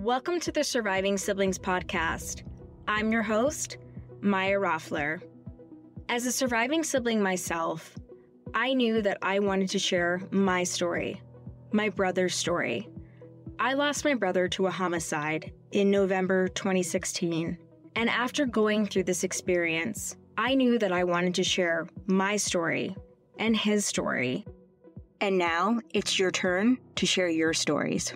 Welcome to the Surviving Siblings podcast. I'm your host, Maya Roffler. As a surviving sibling myself, I knew that I wanted to share my story, my brother's story. I lost my brother to a homicide in November 2016, and after going through this experience, I knew that I wanted to share my story and his story. And now it's your turn to share your stories.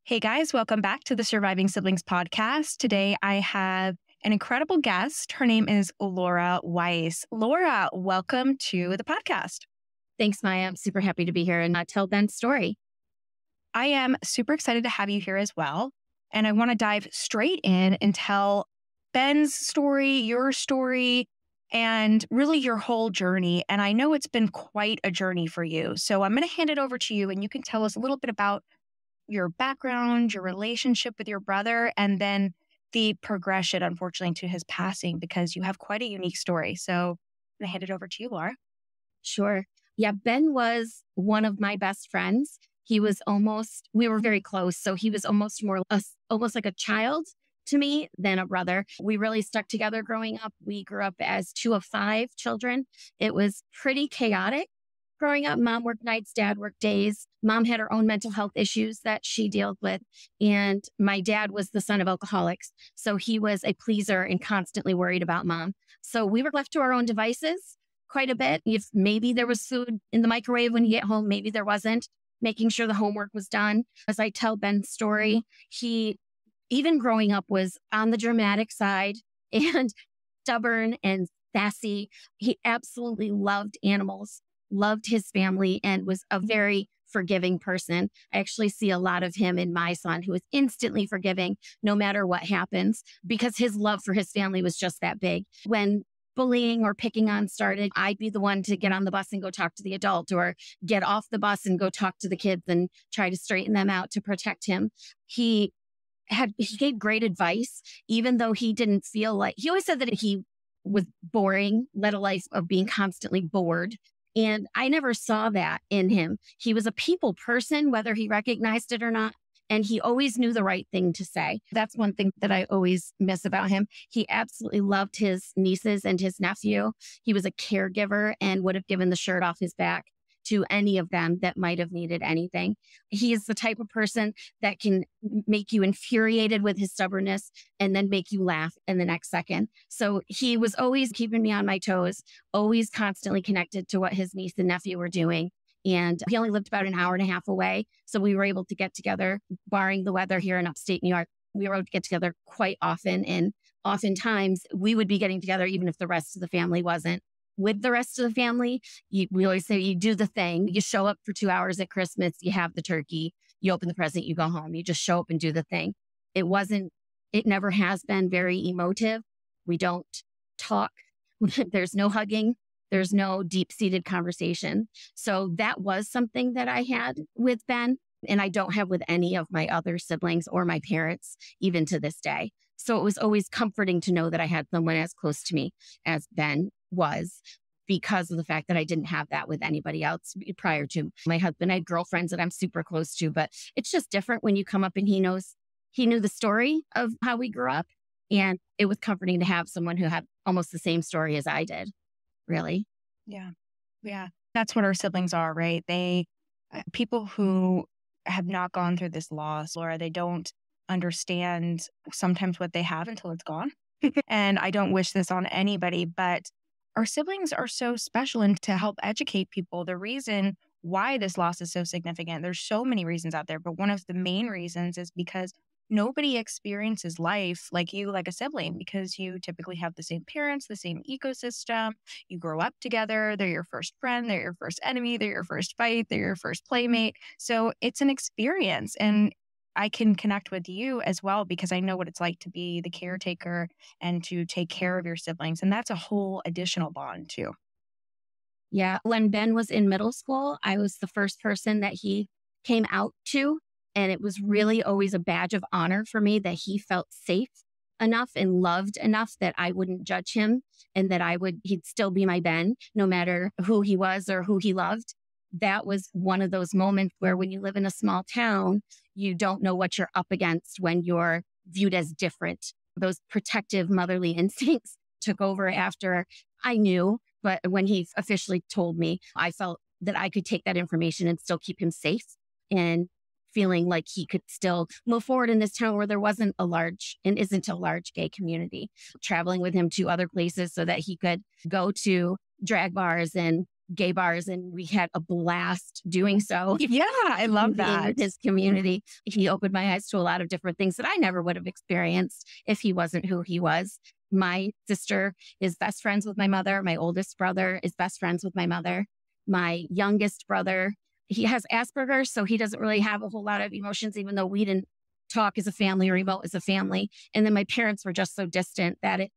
Hey guys, welcome back to the Surviving Siblings podcast. Today I have an incredible guest. Her name is Laura Weiss. Laura, welcome to the podcast. Thanks, Maya. I'm super happy to be here and tell Ben's story. I am super excited to have you here as well. And I want to dive straight in and tell Ben's story, your story, and really your whole journey. And I know it's been quite a journey for you. So I'm going to hand it over to you and you can tell us a little bit about your background, your relationship with your brother, and then the progression, unfortunately, to his passing, because you have quite a unique story. So I'm going to hand it over to you, Laura. Sure. Yeah, Ben was one of my best friends. We were very close. So he was almost like a child to me than a brother. We really stuck together growing up. We grew up as 2 of 5 children. It was pretty chaotic. Growing up, mom worked nights, dad worked days. Mom had her own mental health issues that she dealt with. And my dad was the son of alcoholics. So he was a pleaser and constantly worried about mom. So we were left to our own devices quite a bit. If maybe there was food in the microwave when you get home, maybe there wasn't. Making sure the homework was done. As I tell Ben's story, he, even growing up, was on the dramatic side and stubborn and sassy. He absolutely loved animals, loved his family, and was a very forgiving person. I actually see a lot of him in my son, who is instantly forgiving no matter what happens, because his love for his family was just that big. When bullying or picking on started, I'd be the one to get on the bus and go talk to the adult, or get off the bus and go talk to the kids and try to straighten them out to protect him. He gave great advice, even though he didn't feel like, he always said that he was boring, led a life of being constantly bored. And I never saw that in him. He was a people person, whether he recognized it or not. And he always knew the right thing to say. That's one thing that I always miss about him. He absolutely loved his nieces and his nephew. He was a caregiver and would have given the shirt off his back to any of them that might have needed anything. He is the type of person that can make you infuriated with his stubbornness and then make you laugh in the next second. So he was always keeping me on my toes, always constantly connected to what his niece and nephew were doing. And he only lived about an hour and a half away. So we were able to get together, barring the weather here in upstate New York. We were able to get together quite often. And oftentimes we would be getting together even if the rest of the family wasn't. With the rest of the family, we always say you do the thing. You show up for 2 hours at Christmas, you have the turkey, you open the present, you go home. You just show up and do the thing. It never has been very emotive. We don't talk. There's no hugging. There's no deep-seated conversation. So that was something that I had with Ben, and I don't have with any of my other siblings or my parents, even to this day. So it was always comforting to know that I had someone as close to me as Ben was, because of the fact that I didn't have that with anybody else prior to my husband. I had girlfriends that I'm super close to, but it's just different when you come up and he knew the story of how we grew up. And it was comforting to have someone who had almost the same story as I did, really. Yeah. Yeah. That's what our siblings are, right? People who have not gone through this loss, Laura, they don't understand sometimes what they have until it's gone. And I don't wish this on anybody, but our siblings are so special, and to help educate people, the reason why this loss is so significant, there's so many reasons out there, but one of the main reasons is because nobody experiences life like you, like a sibling, because you typically have the same parents, the same ecosystem. You grow up together. They're your first friend. They're your first enemy. They're your first fight. They're your first playmate. So it's an experience. And I can connect with you as well, because I know what it's like to be the caretaker and to take care of your siblings. And that's a whole additional bond too. Yeah. When Ben was in middle school, I was the first person that he came out to. And it was really always a badge of honor for me that he felt safe enough and loved enough that I wouldn't judge him, and that he'd still be my Ben, no matter who he was or who he loved. that was one of those moments where when you live in a small town, you don't know what you're up against when you're viewed as different. Those protective motherly instincts took over after I knew, but when he officially told me, I felt that I could take that information and still keep him safe and feeling like he could still move forward in this town where there wasn't a large and isn't a large gay community. Traveling with him to other places so that he could go to drag bars and gay bars, and we had a blast doing so. Yeah, I love Being that. with his community. He opened my eyes to a lot of different things that I never would have experienced if he wasn't who he was. My sister is best friends with my mother. My oldest brother is best friends with my mother. My youngest brother, he has Asperger's, so he doesn't really have a whole lot of emotions, even though we didn't talk as a family or remote as a family. And then my parents were just so distant that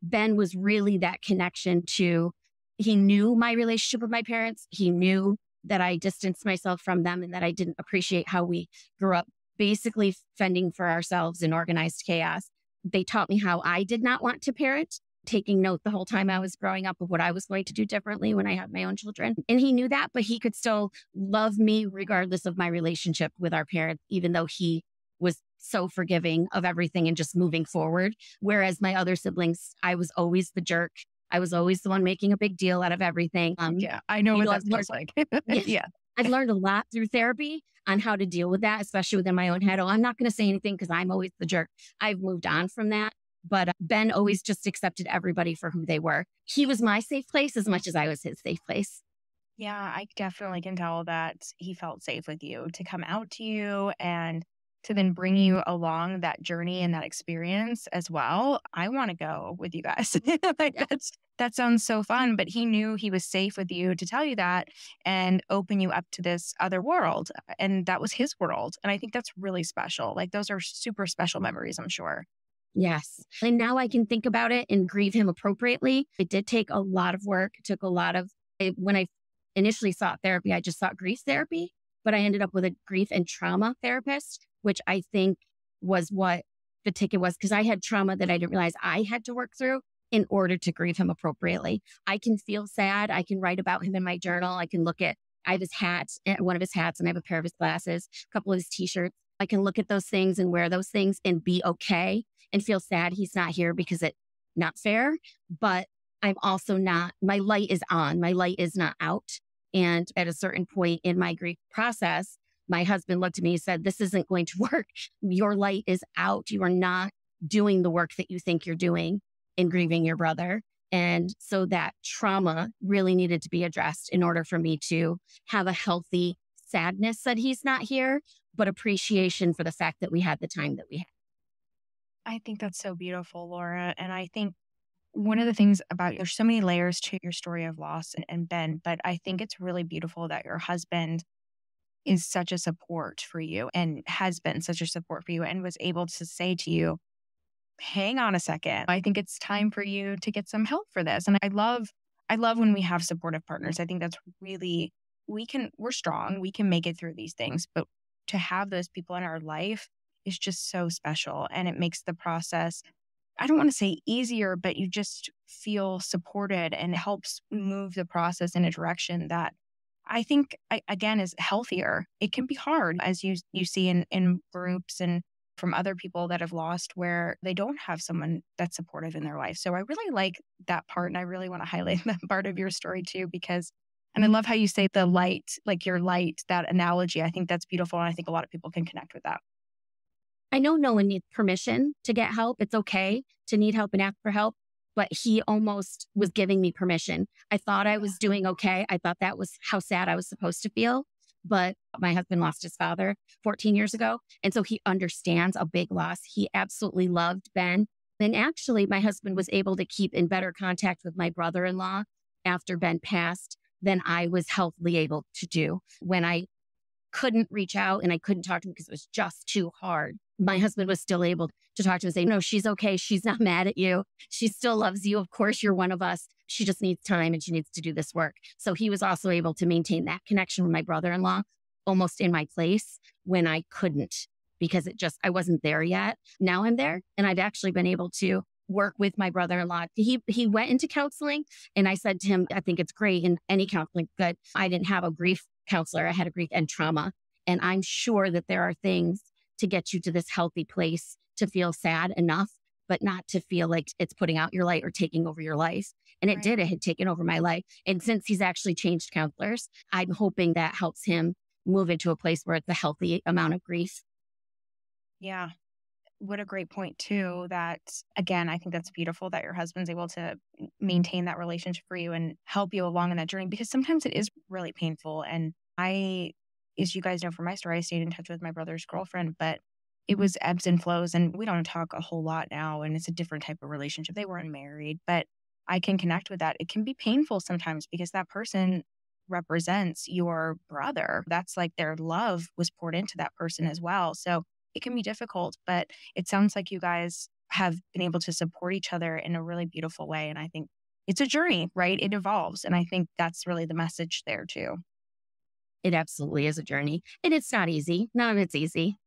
Ben was really that connection to, he knew my relationship with my parents. He knew that I distanced myself from them and that I didn't appreciate how we grew up basically fending for ourselves in organized chaos. They taught me how I did not want to parent, taking note the whole time I was growing up of what I was going to do differently when I had my own children. And he knew that, but he could still love me regardless of my relationship with our parents, even though he was so forgiving of everything and just moving forward. Whereas my other siblings, I was always the jerk. I was always the one making a big deal out of everything. Yeah, I know what that feels like. Yeah. I've learned a lot through therapy on how to deal with that, especially within my own head. Oh, I'm not going to say anything because I'm always the jerk. I've moved on from that. But Ben always just accepted everybody for who they were. He was my safe place as much as I was his safe place. Yeah, I definitely can tell that he felt safe with you to come out to you and to then bring you along that journey and that experience as well. I want to go with you guys. That sounds so fun. But he knew he was safe with you to tell you that and open you up to this other world. And that was his world. And I think that's really special. Like those are super special memories, I'm sure. Yes. And now I can think about it and grieve him appropriately. It did take a lot of work. It took a lot of, when I initially sought therapy, I just sought grief therapy, but I ended up with a grief and trauma therapist, which I think was what the ticket was, because I had trauma that I didn't realize I had to work through in order to grieve him appropriately. I can feel sad. I can write about him in my journal. I can look at, I have his hat, one of his hats, and I have a pair of his glasses, a couple of his t-shirts. I can look at those things and wear those things and be okay and feel sad he's not here because it's not fair. But I'm also not, my light is on, my light is not out. And at a certain point in my grief process, my husband looked at me and said, this isn't going to work. Your light is out. You are not doing the work that you think you're doing in grieving your brother. And so that trauma really needed to be addressed in order for me to have a healthy sadness that he's not here, but appreciation for the fact that we had the time that we had. I think that's so beautiful, Laura. And I think one of the things about, there's so many layers to your story of loss and Ben, but I think it's really beautiful that your husband is such a support for you and has been such a support for you and was able to say to you, hang on a second. I think it's time for you to get some help for this. And I love when we have supportive partners. I think that's really, we're strong. We can make it through these things, but to have those people in our life is just so special. And it makes the process, I don't want to say easier, but you just feel supported and it helps move the process in a direction that I think, again, is healthier. It can be hard, as you see in groups and from other people that have lost where they don't have someone that's supportive in their life. So I really like that part. And I really want to highlight that part of your story too, because, and I love how you say the light, like your light, that analogy. I think that's beautiful. And I think a lot of people can connect with that. I know no one needs permission to get help. It's okay to need help and ask for help, but he almost was giving me permission. I thought I was doing okay. I thought that was how sad I was supposed to feel. But my husband lost his father 14 years ago. And so he understands a big loss. He absolutely loved Ben. And actually, my husband was able to keep in better contact with my brother-in-law after Ben passed than I was healthily able to do. When I couldn't reach out and I couldn't talk to him because it was just too hard, my husband was still able to talk to him and say, no, she's okay. She's not mad at you. She still loves you. Of course, you're one of us. She just needs time and she needs to do this work. So he was also able to maintain that connection with my brother-in-law almost in my place when I couldn't, because I wasn't there yet. Now I'm there and I've actually been able to work with my brother-in-law. He went into counseling, and I said to him, I think it's great, and any counseling good. I didn't have a grief counselor. I had a grief and trauma. And I'm sure that there are things to get you to this healthy place to feel sad enough, but not to feel like it's putting out your light or taking over your life. And it Right. did. It had taken over my life. And since he's actually changed counselors, I'm hoping that helps him move into a place where it's a healthy amount of grief. Yeah. What a great point too, that again, I think that's beautiful that your husband's able to maintain that relationship for you and help you along in that journey, because sometimes it is really painful. And as you guys know from my story, I stayed in touch with my brother's girlfriend, but it was ebbs and flows, and we don't talk a whole lot now, and it's a different type of relationship. They weren't married, but I can connect with that. It can be painful sometimes because that person represents your brother. That's like their love was poured into that person as well. So it can be difficult, but it sounds like you guys have been able to support each other in a really beautiful way. And I think it's a journey, right? It evolves. And I think that's really the message there too. It absolutely is a journey. And it's not easy. None of it's easy.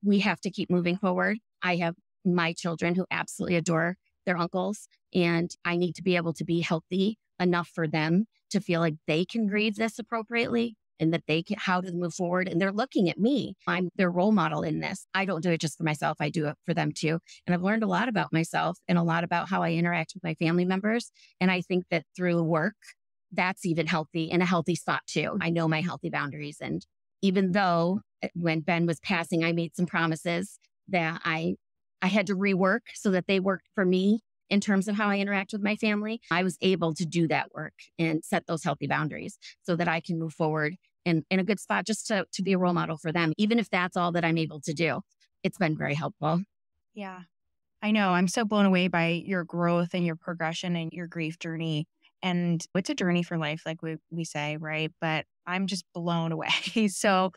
We have to keep moving forward. I have my children who absolutely adore their uncles, and I need to be able to be healthy enough for them to feel like they can grieve this appropriately and that they can, how to move forward. And they're looking at me. I'm their role model in this. I don't do it just for myself. I do it for them too. And I've learned a lot about myself and a lot about how I interact with my family members. And I think that through work, that's even healthy and a healthy spot too. I know my healthy boundaries. And even though when Ben was passing, I made some promises that I had to rework so that they worked for me in terms of how I interact with my family. I was able to do that work and set those healthy boundaries so that I can move forward in a good spot just to be a role model for them, even if that's all that I'm able to do. It's been very helpful. Yeah, I know. I'm so blown away by your growth and your progression and your grief journey. And it's a journey for life, like we say, right? But I'm just blown away. So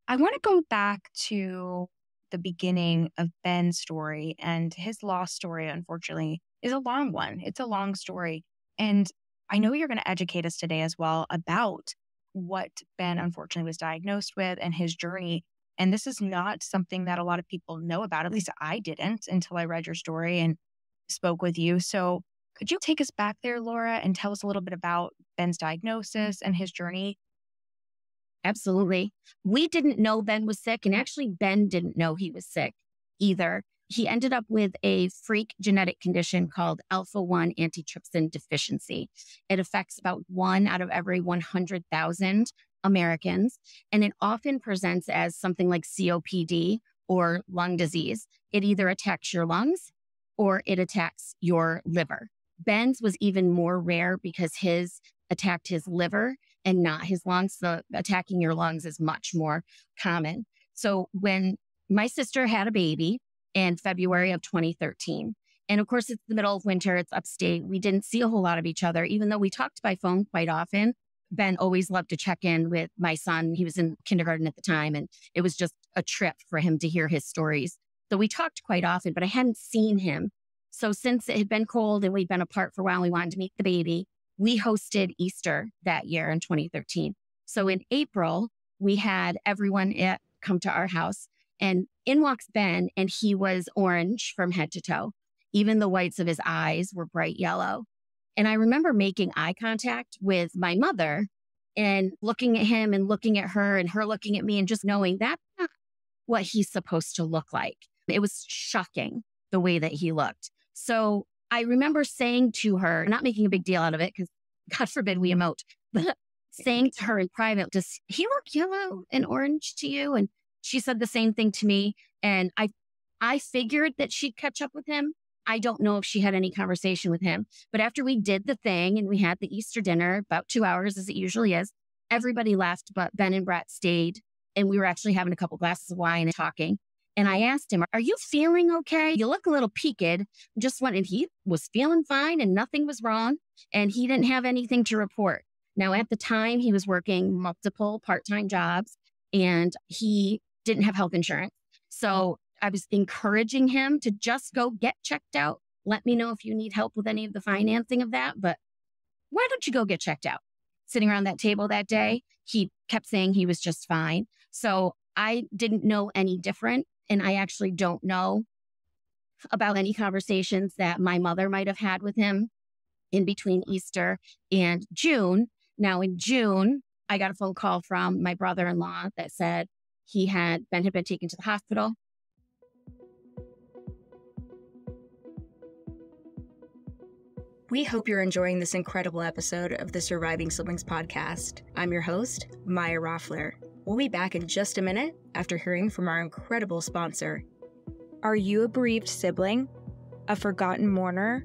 I want to go back to the beginning of Ben's story, and his lost story, unfortunately, is a long one. It's a long story. And I know you're going to educate us today as well about what Ben unfortunately was diagnosed with and his journey. And this is not something that a lot of people know about. At least I didn't until I read your story and spoke with you. So could you take us back there, Laura, and tell us a little bit about Ben's diagnosis and his journey? Absolutely. We didn't know Ben was sick, and actually Ben didn't know he was sick either. He ended up with a freak genetic condition called alpha-1 antitrypsin deficiency. It affects about 1 out of every 100,000 Americans, and it often presents as something like COPD or lung disease. It either attacks your lungs or it attacks your liver. Ben's was even more rare because his attacked his liver and not his lungs. So attacking your lungs is much more common. So when my sister had a baby in February of 2013, and of course it's the middle of winter, it's upstate, we didn't see a whole lot of each other, even though we talked by phone quite often. Ben always loved to check in with my son. He was in kindergarten at the time, and it was just a trip for him to hear his stories. So we talked quite often, but I hadn't seen him. So since it had been cold and we'd been apart for a while, we wanted to meet the baby. We hosted Easter that year in 2013. So in April, we had everyone come to our house, and in walks Ben, and he was orange from head to toe. Even the whites of his eyes were bright yellow. And I remember making eye contact with my mother and looking at him and looking at her and her looking at me and just knowing that's not what he's supposed to look like. It was shocking the way that he looked. So I remember saying to her, not making a big deal out of it because God forbid we emote, but saying to her in private, does he look yellow and orange to you? And she said the same thing to me. And I figured that she'd catch up with him. I don't know if she had any conversation with him, but after we did the thing and we had the Easter dinner, about 2 hours as it usually is, everybody left, but Ben and Brett stayed, and we were actually having a couple glasses of wine and talking. And I asked him, are you feeling okay? You look a little peaked. Just went, and he was feeling fine and nothing was wrong. And he didn't have anything to report. Now, at the time, he was working multiple part-time jobs and he didn't have health insurance. So I was encouraging him to just go get checked out. Let me know if you need help with any of the financing of that. But why don't you go get checked out? Sitting around that table that day, he kept saying he was just fine. So I didn't know any different. And I actually don't know about any conversations that my mother might have had with him in between Easter and June. Now in June, I got a phone call from my brother-in-law that said Ben had been taken to the hospital. We hope you're enjoying this incredible episode of the Surviving Siblings podcast. I'm your host, Maya Roffler. We'll be back in just a minute after hearing from our incredible sponsor. Are you a bereaved sibling, a forgotten mourner,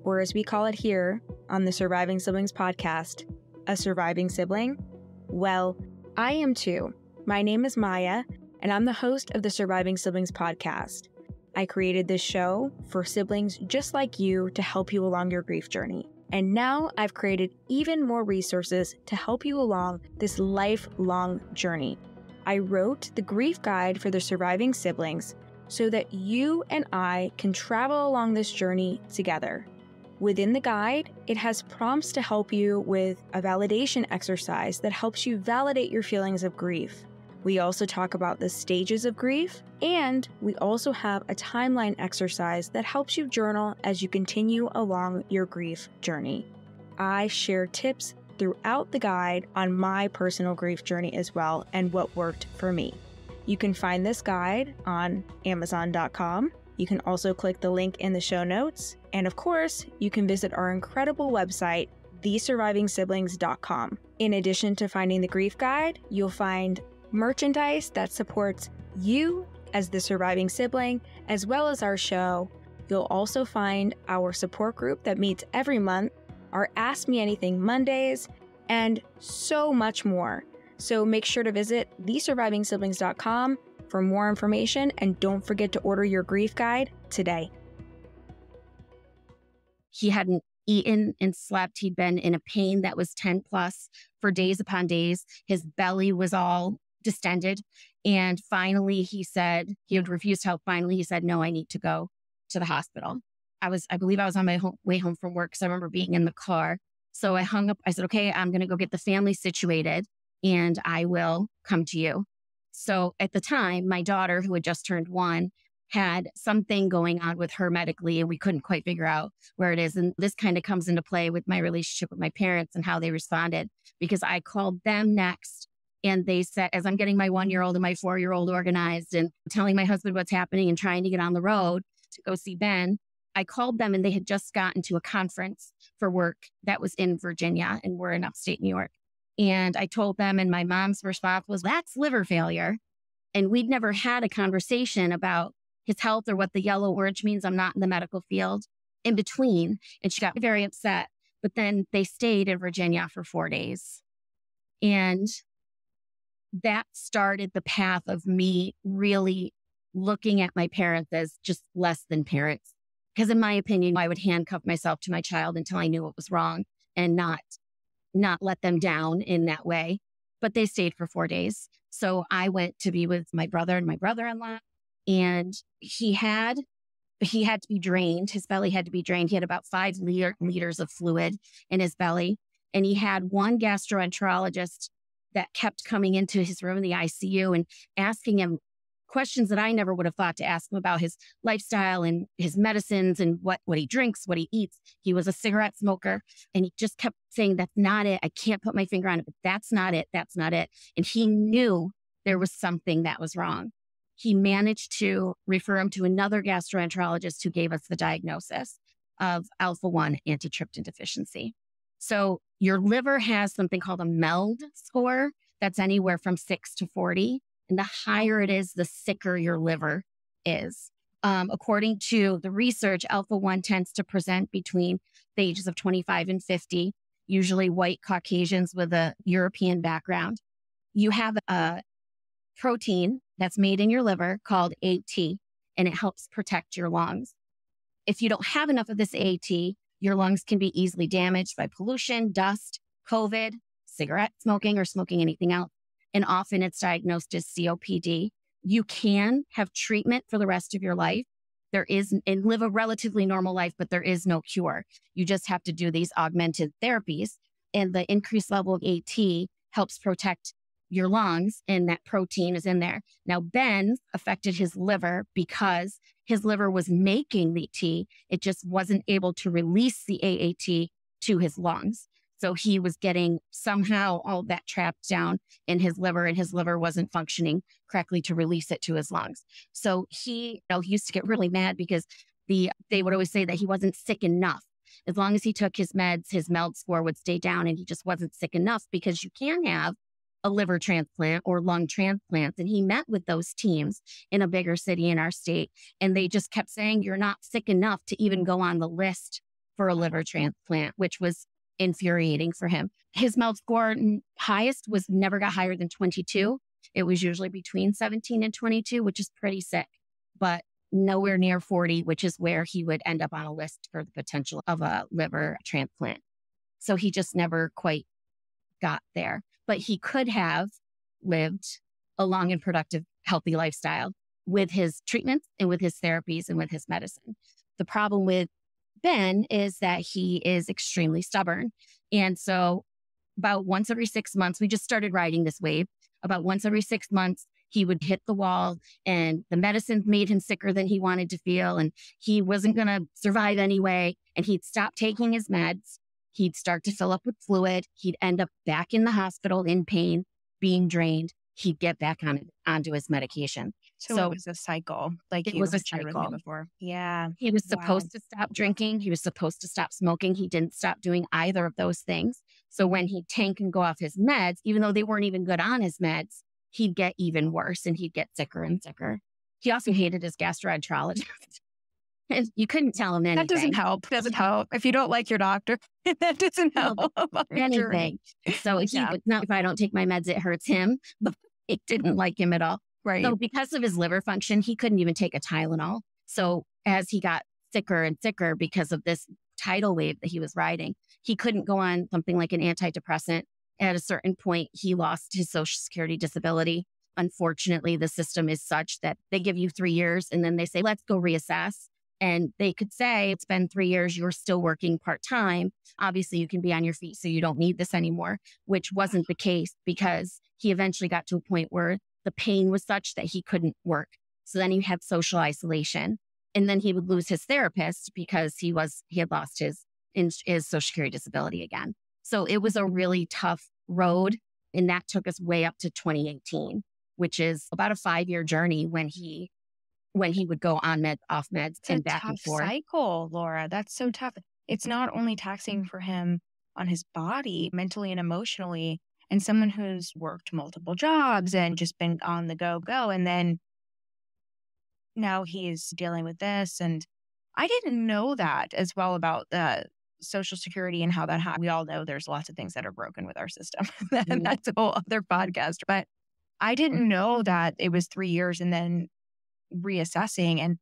or as we call it here on the Surviving Siblings podcast, a surviving sibling? Well, I am too. My name is Maya, and I'm the host of the Surviving Siblings podcast. I created this show for siblings just like you to help you along your grief journey. And now I've created even more resources to help you along this lifelong journey. I wrote the grief guide for the surviving siblings so that you and I can travel along this journey together. Within the guide, it has prompts to help you with a validation exercise that helps you validate your feelings of grief. We also talk about the stages of grief, and we also have a timeline exercise that helps you journal as you continue along your grief journey. I share tips throughout the guide on my personal grief journey as well and what worked for me. You can find this guide on Amazon.com. You can also click the link in the show notes. And of course, you can visit our incredible website, thesurvivingsiblings.com. In addition to finding the grief guide, you'll find merchandise that supports you as the surviving sibling, as well as our show. You'll also find our support group that meets every month, our Ask Me Anything Mondays, and so much more. So make sure to visit thesurvivingsiblings.com for more information, and don't forget to order your grief guide today. He hadn't eaten and slept. He'd been in a pain that was 10 plus for days upon days. His belly was all distended. And finally, he said, he had refused help. Finally, he said, no, I need to go to the hospital. I believe I was on my way home from work, because I remember being in the car. So I hung up. I said, okay, I'm going to go get the family situated and I will come to you. So at the time, my daughter, who had just turned 1, had something going on with her medically, and we couldn't quite figure out where it is. And this kind of comes into play with my relationship with my parents and how they responded, because I called them next. And they said, as I'm getting my 1-year-old and my 4-year-old organized and telling my husband what's happening and trying to get on the road to go see Ben, I called them, and they had just gotten to a conference for work that was in Virginia, and we're in upstate New York. And I told them, and my mom's response was, that's liver failure. And we'd never had a conversation about his health or what the yellow orange means. I'm not in the medical field in between. And she got very upset. But then they stayed in Virginia for 4 days. And that started the path of me really looking at my parents as just less than parents. Because in my opinion, I would handcuff myself to my child until I knew what was wrong and not let them down in that way. But they stayed for 4 days. So I went to be with my brother and my brother-in-law, and he had to be drained. His belly had to be drained. He had about 5 liters of fluid in his belly. And he had one gastroenterologist that kept coming into his room in the ICU and asking him questions that I never would have thought to ask him about his lifestyle and his medicines and what he drinks, what he eats. He was a cigarette smoker, and he just kept saying, that's not it. I can't put my finger on it, but that's not it. That's not it. And he knew there was something that was wrong. He managed to refer him to another gastroenterologist who gave us the diagnosis of alpha-1 antitrypsin deficiency. So your liver has something called a MELD score that's anywhere from 6 to 40. And the higher it is, the sicker your liver is. According to the research, alpha-1 tends to present between the ages of 25 and 50, usually white Caucasians with a European background. You have a protein that's made in your liver called AT, and it helps protect your lungs. If you don't have enough of this AT, your lungs can be easily damaged by pollution, dust, COVID, cigarette smoking, or smoking anything else. And often it's diagnosed as COPD. You can have treatment for the rest of your life. And live a relatively normal life, but there is no cure. You just have to do these augmented therapies. And the increased level of AT helps protect your lungs, and that protein is in there. Now, Ben affected his liver because his liver was making the T. It just wasn't able to release the AAT to his lungs. So he was getting somehow all that trapped down in his liver, and his liver wasn't functioning correctly to release it to his lungs. So he used to get really mad because they would always say that he wasn't sick enough. As long as he took his meds, his MELD score would stay down, and he just wasn't sick enough, because you can have a liver transplant or lung transplants. And he met with those teams in a bigger city in our state, and they just kept saying, you're not sick enough to even go on the list for a liver transplant, which was infuriating for him. His MELD score highest was never got higher than 22. It was usually between 17 and 22, which is pretty sick, but nowhere near 40, which is where he would end up on a list for the potential of a liver transplant. So he just never quite got there, but he could have lived a long and productive, healthy lifestyle with his treatments and with his therapies and with his medicine. The problem with Ben is that he is extremely stubborn. And so about once every 6 months, we just started riding this wave. About once every 6 months, he would hit the wall, and the medicines made him sicker than he wanted to feel. And he wasn't going to survive anyway. And he'd stop taking his meds. He'd start to fill up with fluid. He'd end up back in the hospital in pain, being drained. He'd get back onto his medication. So it was a cycle, like it you was a shared with me cycle before. Yeah. He was Wow. supposed to stop drinking. He was supposed to stop smoking. He didn't stop doing either of those things. So when he'd tank and go off his meds, even though they weren't even good on his meds, he'd get even worse, and he'd get sicker and sicker. He also hated his gastroenterologist. And you couldn't tell him anything. That doesn't help. Doesn't help. If you don't like your doctor, that doesn't help. on your journey. Anything. So he would not, if I don't take my meds, it hurts him, but it didn't like him at all. Right. So because of his liver function, he couldn't even take a Tylenol. So as he got sicker and sicker because of this tidal wave that he was riding, he couldn't go on something like an antidepressant. At a certain point, he lost his Social Security disability. Unfortunately, the system is such that they give you 3 years and then they say, let's go reassess. And they could say, it's been 3 years, you're still working part-time. Obviously, you can be on your feet, so you don't need this anymore, which wasn't the case, because he eventually got to a point where the pain was such that he couldn't work. So then he had social isolation, and then he would lose his therapist because he had lost his Social Security disability again. So it was a really tough road, and that took us way up to 2018, which is about a 5-year journey when he would go on meds, off meds, and back and forth. Cycle, Laura. That's so tough. It's not only taxing for him on his body, mentally and emotionally, and someone who's worked multiple jobs and just been on the go, and then now he's dealing with this. And I didn't know that as well about the Social Security and how that happens. We all know there's lots of things that are broken with our system. That's a whole other podcast. But I didn't know that it was 3 years and then reassessing. And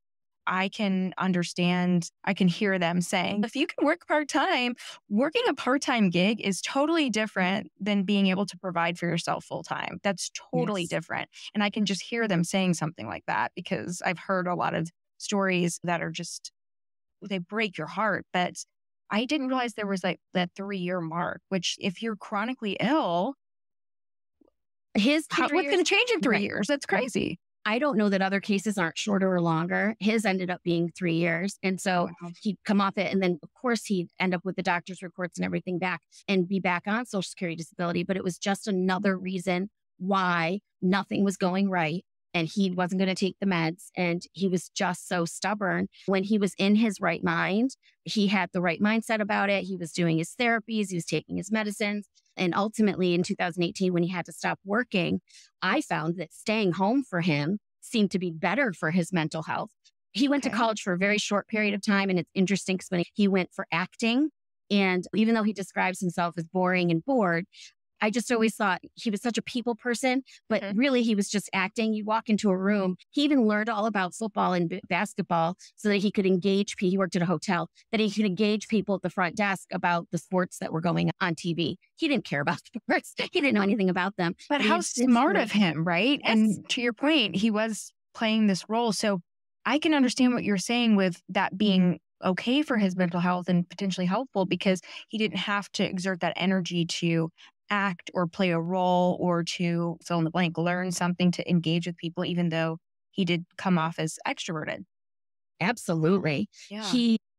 I can understand, I can hear them saying, if you can work part-time, working a part-time gig is totally different than being able to provide for yourself full-time. That's totally different. And I can just hear them saying something like that, because I've heard a lot of stories that are just, they break your heart. But I didn't realize there was like that 3-year mark, which if you're chronically ill, what's going to change in 3 years? That's crazy. I don't know that other cases aren't shorter or longer. His ended up being 3 years. And so he'd come off it. And then, of course, he'd end up with the doctor's reports and everything back and be back on Social Security disability. But it was just another reason why nothing was going right. And he wasn't going to take the meds. And he was just so stubborn. When he was in his right mind, he had the right mindset about it. He was doing his therapies. He was taking his medicines. And ultimately, in 2018, when he had to stop working, I found that staying home for him seemed to be better for his mental health. He went to college for a very short period of time. And it's interesting because when he went for acting, and even though he describes himself as boring and bored, I just always thought he was such a people person, but really he was just acting. You walk into a room. He even learned all about football and basketball so that he could engage people. He worked at a hotel, that he could engage people at the front desk about the sports that were going on TV. He didn't care about sports. He didn't know anything about them. But how smart of him, right? Yes. And to your point, he was playing this role. So I can understand what you're saying with that being okay for his mental health and potentially helpful, because he didn't have to exert that energy to act or play a role or to fill in the blank, learn something to engage with people, even though he did come off as extroverted. Absolutely. Yeah.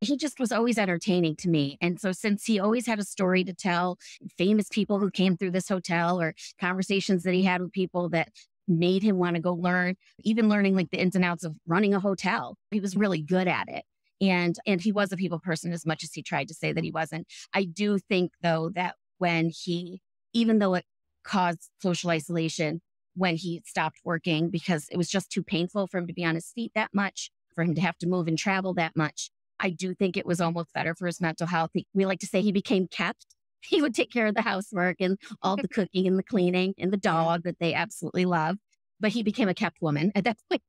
He just was always entertaining to me. And so since he always had a story to tell, famous people who came through this hotel or conversations that he had with people that made him want to go learn, even learning like the ins and outs of running a hotel. He was really good at it. And he was a people person as much as he tried to say that he wasn't. I do think though that when even though it caused social isolation, when he stopped working because it was just too painful for him to be on his feet that much, for him to have to move and travel that much. I do think it was almost better for his mental health. We like to say he became kept. He would take care of the housework and all the cooking and the cleaning and the dog that they absolutely love. But he became a kept woman at that point.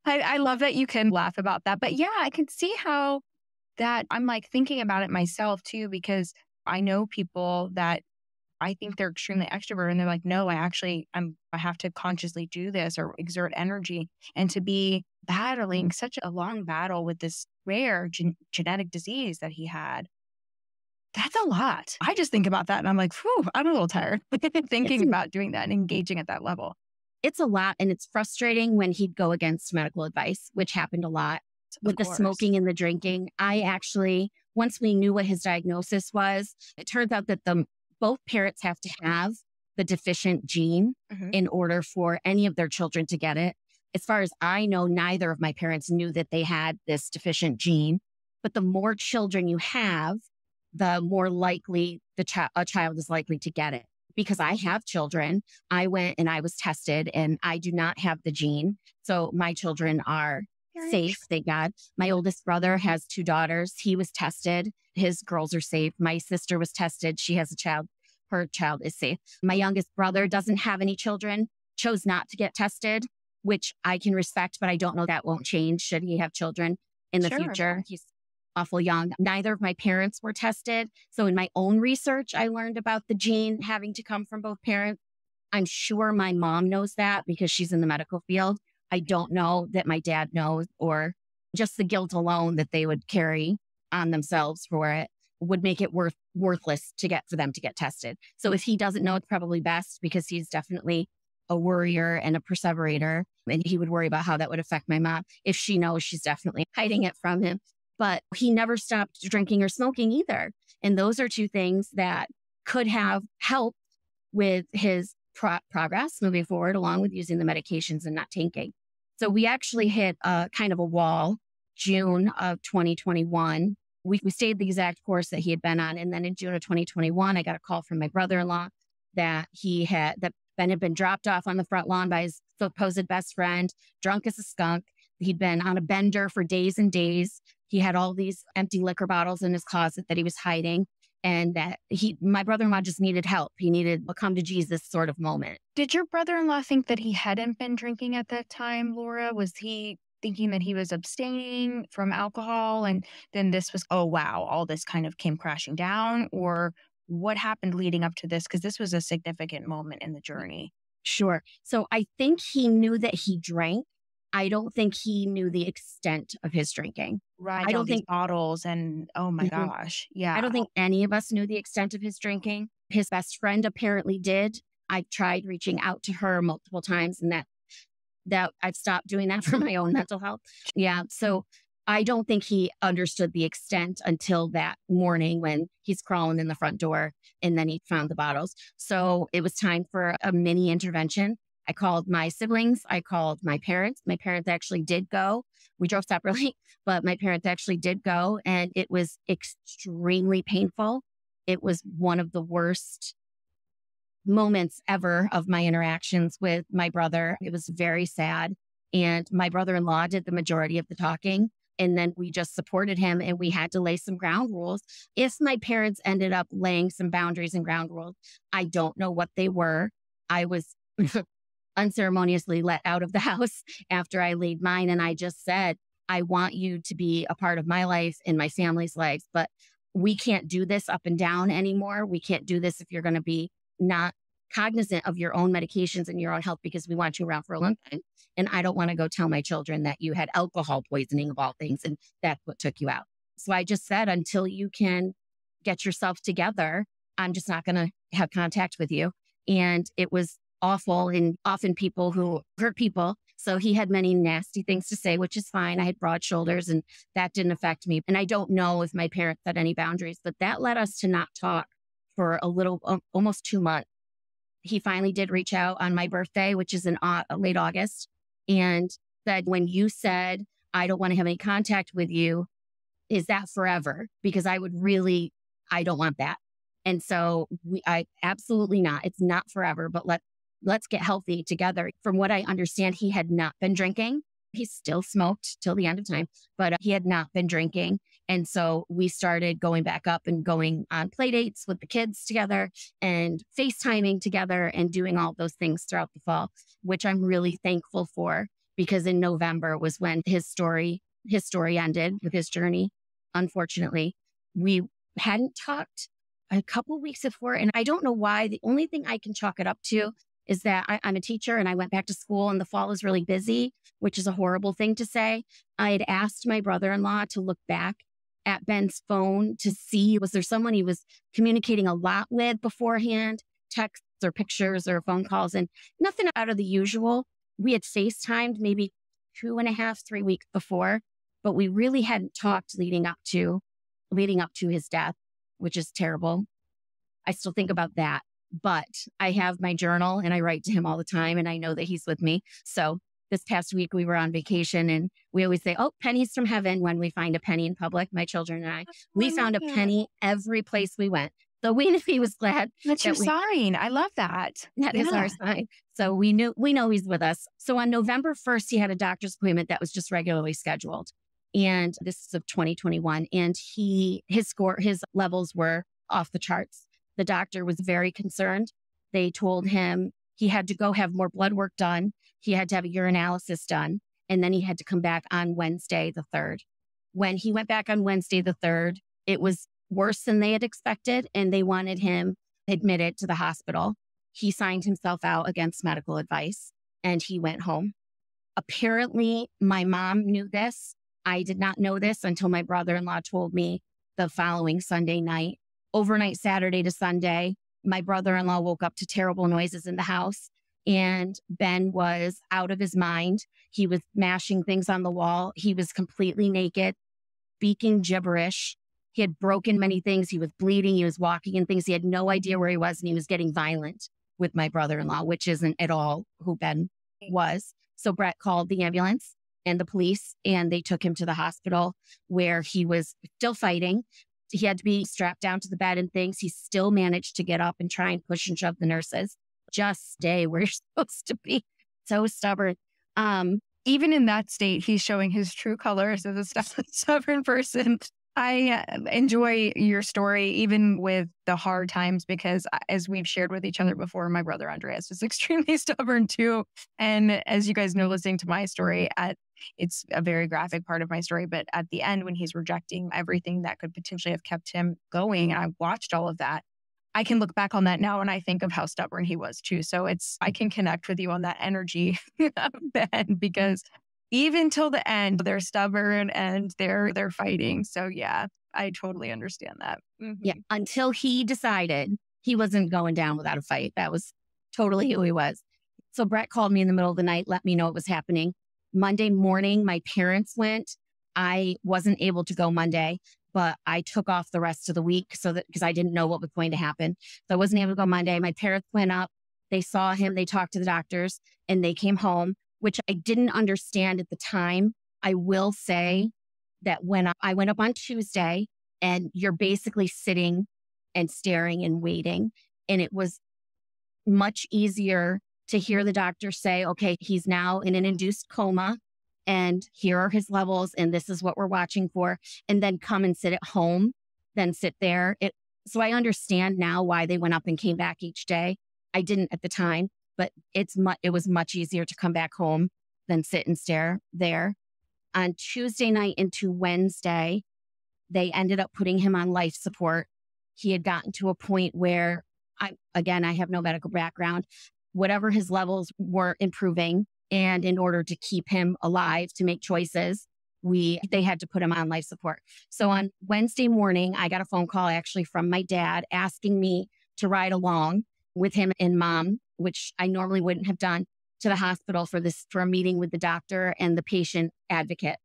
I love that you can laugh about that. But yeah, I can see how that I'm like thinking about it myself too, because I know people that I think they're extremely extrovert and they're like, no, I have to consciously do this or exert energy. And to be battling such a long battle with this rare genetic disease that he had, that's a lot. I just think about that and I'm like, whew, I'm a little tired thinking about doing that and engaging at that level. It's a lot. And it's frustrating when he'd go against medical advice, which happened a lot with the smoking and the drinking. Once we knew what his diagnosis was, it turns out that both parents have to have the deficient gene in order for any of their children to get it. As far as I know, neither of my parents knew that they had this deficient gene. But the more children you have, the more likely a child is likely to get it. Because I have children, I went and I was tested and I do not have the gene. So my children are safe, thank God. My oldest brother has 2 daughters. He was tested. His girls are safe. My sister was tested. She has a child. Her child is safe. My youngest brother doesn't have any children, chose not to get tested, which I can respect, but I don't know that won't change should he have children in the future. He's awful young. Neither of my parents were tested. So in my own research, I learned about the gene having to come from both parents. I'm sure my mom knows that because she's in the medical field. I don't know that my dad knows, or just the guilt alone that they would carry on themselves for it would make it worthless for them to get tested. So if he doesn't know, it's probably best because he's definitely a worrier and a perseverator. And he would worry about how that would affect my mom. If she knows, she's definitely hiding it from him. But he never stopped drinking or smoking either. And those are 2 things that could have helped with his progress moving forward, along with using the medications and not tanking. So we actually hit a kind of a wall June of 2021. We stayed the exact course that he had been on. And then in June of 2021, I got a call from my brother-in-law that Ben had been dropped off on the front lawn by his supposed best friend, drunk as a skunk. He'd been on a bender for days and days. He had all these empty liquor bottles in his closet that he was hiding. And that my brother-in-law just needed help. He needed a come to Jesus sort of moment. Did your brother-in-law think that he hadn't been drinking at that time, Laura? Was he thinking that he was abstaining from alcohol? And then this was, oh, wow, all this kind of came crashing down? Or what happened leading up to this? Because this was a significant moment in the journey. Sure. So I think he knew that he drank. I don't think he knew the extent of his drinking. Right. I don't think bottles and oh my gosh. Yeah. I don't think any of us knew the extent of his drinking. His best friend apparently did. I tried reaching out to her multiple times and that I've stopped doing that for my own mental health. Yeah. So I don't think he understood the extent until that morning when he's crawling in the front door and then he found the bottles. So it was time for a mini intervention. I called my siblings. I called my parents. My parents actually did go. We drove separately, but my parents actually did go. And it was extremely painful. It was one of the worst moments ever of my interactions with my brother. It was very sad. And my brother-in-law did the majority of the talking. And then we just supported him and we had to lay some ground rules. If my parents ended up laying some boundaries and ground rules, I don't know what they were. I was unceremoniously let out of the house after I laid mine. And I just said, I want you to be a part of my life and my family's lives, but we can't do this up and down anymore. We can't do this if you're going to be not cognizant of your own medications and your own health because we want you around for a long time. And I don't want to go tell my children that you had alcohol poisoning of all things. And that's what took you out. So I just said, until you can get yourself together, I'm just not going to have contact with you. And it was awful, and often people who hurt people. So he had many nasty things to say, which is fine. I had broad shoulders and that didn't affect me. And I don't know if my parents set any boundaries, but that led us to not talk for a little, almost 2 months. He finally did reach out on my birthday, which is in late August, and said, when you said, I don't want to have any contact with you, is that forever? Because I don't want that. And so I absolutely not. It's not forever, but let's get healthy together. From what I understand, he had not been drinking. He still smoked till the end of time, but he had not been drinking. And so we started going back up and going on play dates with the kids together and FaceTiming together and doing all those things throughout the fall, which I'm really thankful for, because in November was when his story ended with his journey. Unfortunately, we hadn't talked a couple weeks before, and I don't know why. The only thing I can chalk it up to is that I'm a teacher and I went back to school, and the fall is really busy, which is a horrible thing to say. I had asked my brother-in-law to look back at Ben's phone to see, was there someone he was communicating a lot with beforehand, texts or pictures or phone calls, and nothing out of the usual. We had FaceTimed maybe 2.5, 3 weeks before, but we really hadn't talked leading up to his death, which is terrible. I still think about that, but I have my journal and I write to him all the time, and I know that he's with me. So this past week we were on vacation, and we always say, oh, pennies from heaven when we find a penny in public, my children and I. We found a penny every place we went. So we knew he was glad. That's your sign. I love that. That is our sign. So we know he's with us. So on November 1st, he had a doctor's appointment that was just regularly scheduled. And this is of 2021. And his levels were off the charts. The doctor was very concerned. They told him he had to go have more blood work done. He had to have a urinalysis done. And then he had to come back on Wednesday, the 3rd. When he went back on Wednesday, the 3rd, it was worse than they had expected, and they wanted him admitted to the hospital. He signed himself out against medical advice, and he went home. Apparently, my mom knew this. I did not know this until my brother-in-law told me the following Sunday night. Overnight Saturday to Sunday, my brother-in-law woke up to terrible noises in the house, and Ben was out of his mind. He was mashing things on the wall. He was completely naked, speaking gibberish. He had broken many things. He was bleeding. He was walking in things. He had no idea where he was, and he was getting violent with my brother-in-law, which isn't at all who Ben was. So Brett called the ambulance and the police, and they took him to the hospital where he was still fighting. He had to be strapped down to the bed and things. He still managed to get up and try and push and shove the nurses. Just stay where you're supposed to be. So stubborn. Even in that state, he's showing his true colors as a stubborn person. I enjoy your story, even with the hard times, because as we've shared with each other before, my brother Andreas is extremely stubborn too. And as you guys know, listening to my story, it's a very graphic part of my story, but at the end, when he's rejecting everything that could potentially have kept him going, and I watched all of that, I can look back on that now and I think of how stubborn he was too. So I can connect with you on that energy, Ben, because even till the end, they're stubborn and they're fighting. So yeah, I totally understand that. Mm-hmm. Yeah. Until he decided he wasn't going down without a fight. That was totally who he was. So Brett called me in the middle of the night, let me know what was happening. Monday morning, my parents went. I wasn't able to go Monday, but I took off the rest of the week because I didn't know what was going to happen. So I wasn't able to go Monday. My parents went up, they saw him, they talked to the doctors, and they came home, which I didn't understand at the time. I will say that when I went up on Tuesday, and you're basically sitting and staring and waiting, and it was much easier to hear the doctor say, okay, he's now in an induced coma, and here are his levels, and this is what we're watching for, and then come and sit at home, then sit there. So I understand now why they went up and came back each day. I didn't at the time, but it was much easier to come back home than sit and stare there. On Tuesday night into Wednesday, they ended up putting him on life support. He had gotten to a point where, I have no medical background, whatever his levels were improving. And in order to keep him alive, to make choices, they had to put him on life support. So on Wednesday morning, I got a phone call actually from my dad asking me to ride along with him and mom, which I normally wouldn't have done, to the hospital for a meeting with the doctor and the patient advocate.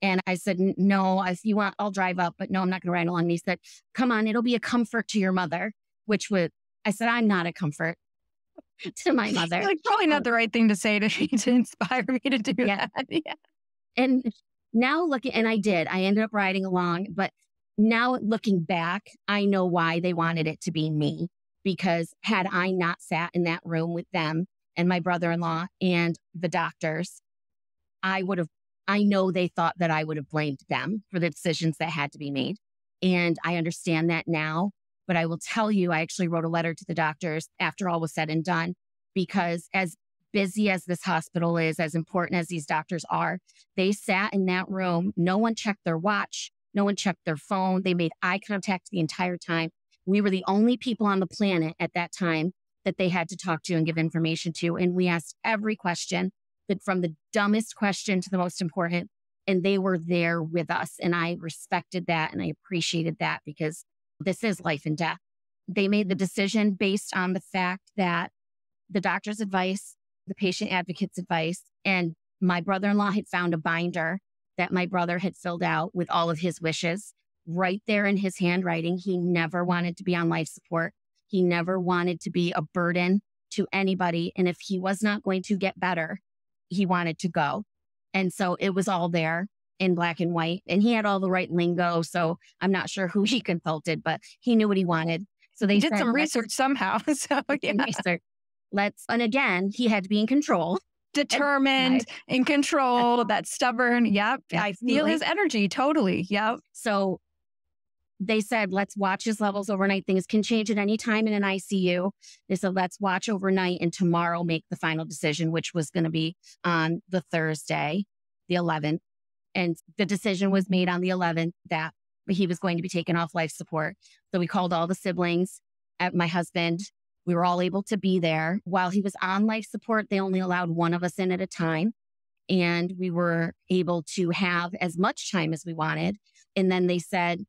And I said, no, if you want, I'll drive up, but no, I'm not going to ride along. And he said, come on, it'll be a comfort to your mother, I said, I'm not a comfort to my mother. Like, probably not the right thing to say to me to inspire me to do that. Yeah. And now and I did, I ended up riding along, but now looking back, I know why they wanted it to be me, because had I not sat in that room with them and my brother-in-law and the doctors, I know they thought that I would have blamed them for the decisions that had to be made. And I understand that now, but I will tell you, I actually wrote a letter to the doctors after all was said and done, because as busy as this hospital is, as important as these doctors are, they sat in that room. No one checked their watch. No one checked their phone. They made eye contact the entire time. We were the only people on the planet at that time that they had to talk to and give information to. And we asked every question, from the dumbest question to the most important, and they were there with us. And I respected that and I appreciated that, because this is life and death. They made the decision based on the fact that the doctor's advice, the patient advocate's advice, and my brother-in-law had found a binder that my brother had filled out with all of his wishes right there in his handwriting. He never wanted to be on life support. He never wanted to be a burden to anybody. And if he was not going to get better, he wanted to go. And so it was all there in black and white. And he had all the right lingo. So I'm not sure who he consulted, but he knew what he wanted. So they did some research somehow. So yeah. Research. And again, he had to be in control. Determined, in control, that's stubborn. Yep. I feel his energy. Totally. Yep. So they said, let's watch his levels overnight. Things can change at any time in an ICU. They said, let's watch overnight and tomorrow make the final decision, which was going to be on the Thursday, the 11th. And the decision was made on the 11th that he was going to be taken off life support. So we called all the siblings, my husband. We were all able to be there. While he was on life support, they only allowed one of us in at a time. And we were able to have as much time as we wanted. And then they said,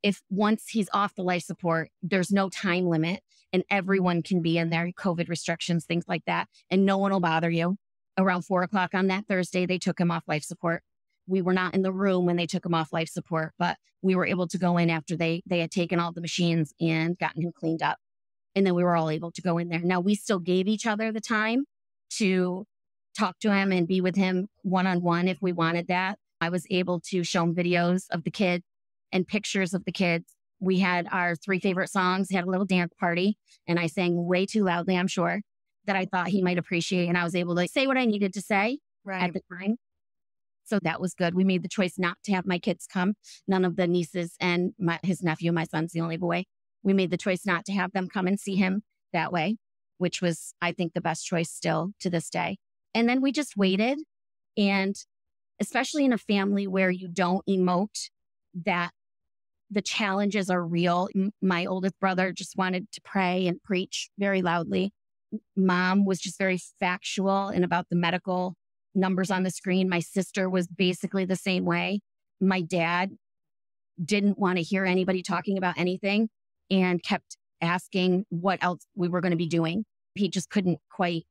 if once he's off the life support, there's no time limit and everyone can be in there, COVID restrictions, things like that. And no one will bother you. Around 4:00 on that Thursday, they took him off life support. We were not in the room when they took him off life support, but we were able to go in after they had taken all the machines and gotten him cleaned up. And then we were all able to go in there. Now, we still gave each other the time to talk to him and be with him one-on-one if we wanted that. I was able to show him videos of the kids and pictures of the kids. We had our 3 favorite songs, had a little dance party, and I sang way too loudly, I'm sure, that I thought he might appreciate. And I was able to say what I needed to say at the time. So that was good. We made the choice not to have my kids come. None of the nieces and his nephew, my son's the only boy. We made the choice not to have them come and see him that way, which was, I think, the best choice still to this day. And then we just waited. And especially in a family where you don't emote, that the challenges are real. My oldest brother just wanted to pray and preach very loudly. Mom was just very factual and about the medical numbers on the screen. My sister was basically the same way. My dad didn't want to hear anybody talking about anything and kept asking what else we were going to be doing. He just couldn't quite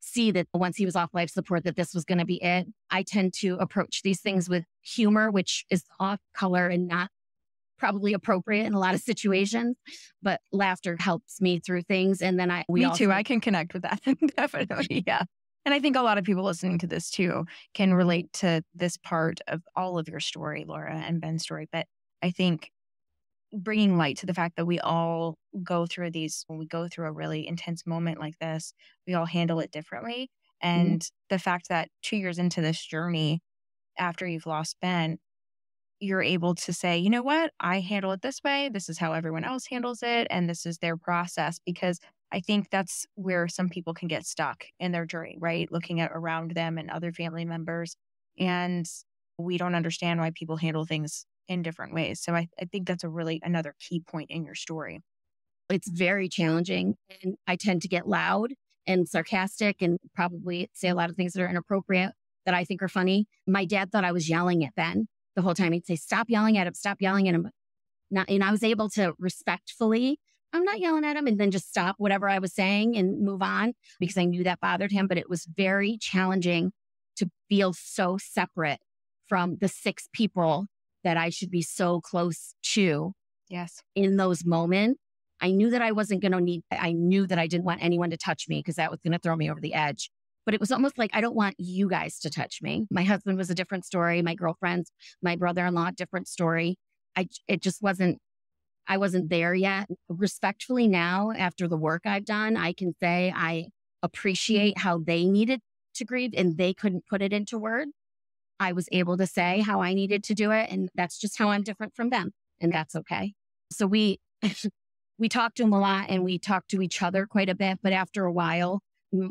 see that once he was off life support, that this was going to be it. I tend to approach these things with humor, which is off color and not probably appropriate in a lot of situations, but laughter helps me through things. And then Me too. I can connect with that. Definitely. Yeah. And I think a lot of people listening to this too can relate to this part of all of your story, Laura, and Ben's story. But I think bringing light to the fact that we all go through these, when we go through a really intense moment like this, we all handle it differently. And the fact that 2 years into this journey, after you've lost Ben, you're able to say, you know what, I handle it this way. This is how everyone else handles it. And this is their process. Because I think that's where some people can get stuck in their journey, right? Looking at around them and other family members. And we don't understand why people handle things in different ways. So I think that's another key point in your story. It's very challenging. And I tend to get loud and sarcastic and probably say a lot of things that are inappropriate that I think are funny. My dad thought I was yelling at Ben the whole time. He'd say, stop yelling at him, stop yelling at him. Not, and I was able to respectfully, I'm not yelling at him, and then just stop whatever I was saying and move on because I knew that bothered him. But it was very challenging to feel so separate from the 6 people that I should be so close to. Yes. In those moments, I knew that I wasn't going to I knew that I didn't want anyone to touch me because that was going to throw me over the edge. But it was almost like, I don't want you guys to touch me. My husband was a different story. My girlfriends, my brother-in-law, different story. I wasn't there yet. Respectfully now, after the work I've done, I can say I appreciate how they needed to grieve and they couldn't put it into words. I was able to say how I needed to do it. And that's just how I'm different from them. And that's okay. So we talked to him a lot and we talked to each other quite a bit. But after a while,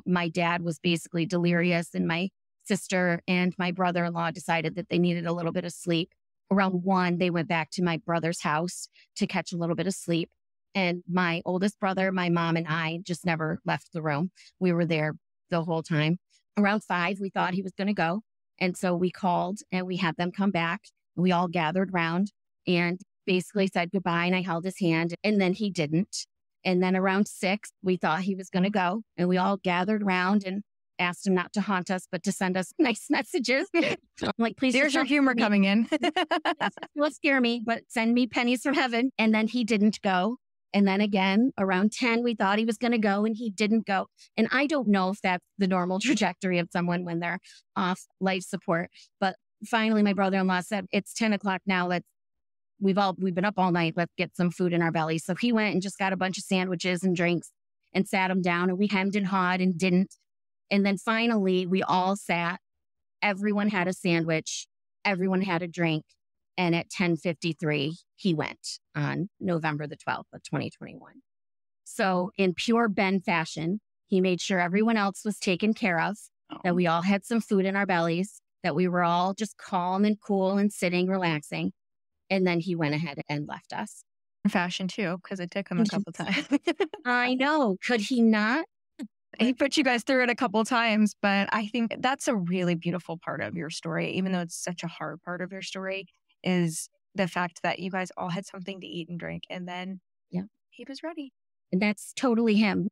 my dad was basically delirious and my sister and my brother-in-law decided that they needed a little bit of sleep. Around 1, they went back to my brother's house to catch a little bit of sleep. And my oldest brother, my mom, and I just never left the room. We were there the whole time. Around 5, we thought he was going to go. And so we called and we had them come back. We all gathered around and basically said goodbye. And I held his hand and then he didn't. And then around 6, we thought he was going to go. And we all gathered around and asked him not to haunt us, but to send us nice messages. I'm like, please. There's your humor coming in. Will scare me, but send me pennies from heaven. And then he didn't go. And then again, around 10, we thought he was going to go and he didn't go. And I don't know if that's the normal trajectory of someone when they're off life support. But finally, my brother-in-law said, it's 10 o'clock now. We've been up all night. Let's get some food in our bellies. So he went and just got a bunch of sandwiches and drinks and sat him down and we hemmed and hawed and didn't. And then finally, we all sat. Everyone had a sandwich. Everyone had a drink. And at 10:53, he went on November the 12th of 2021. So in pure Ben fashion, he made sure everyone else was taken care of, that we all had some food in our bellies, that we were all just calm and cool and sitting, relaxing. And then he went ahead and left us. Fashion too, because it took him a couple times. I know. Could he not? He put you guys through it a couple times, but I think that's a really beautiful part of your story, even though it's such a hard part of your story, is the fact that you guys all had something to eat and drink, and then he was ready. And that's totally him.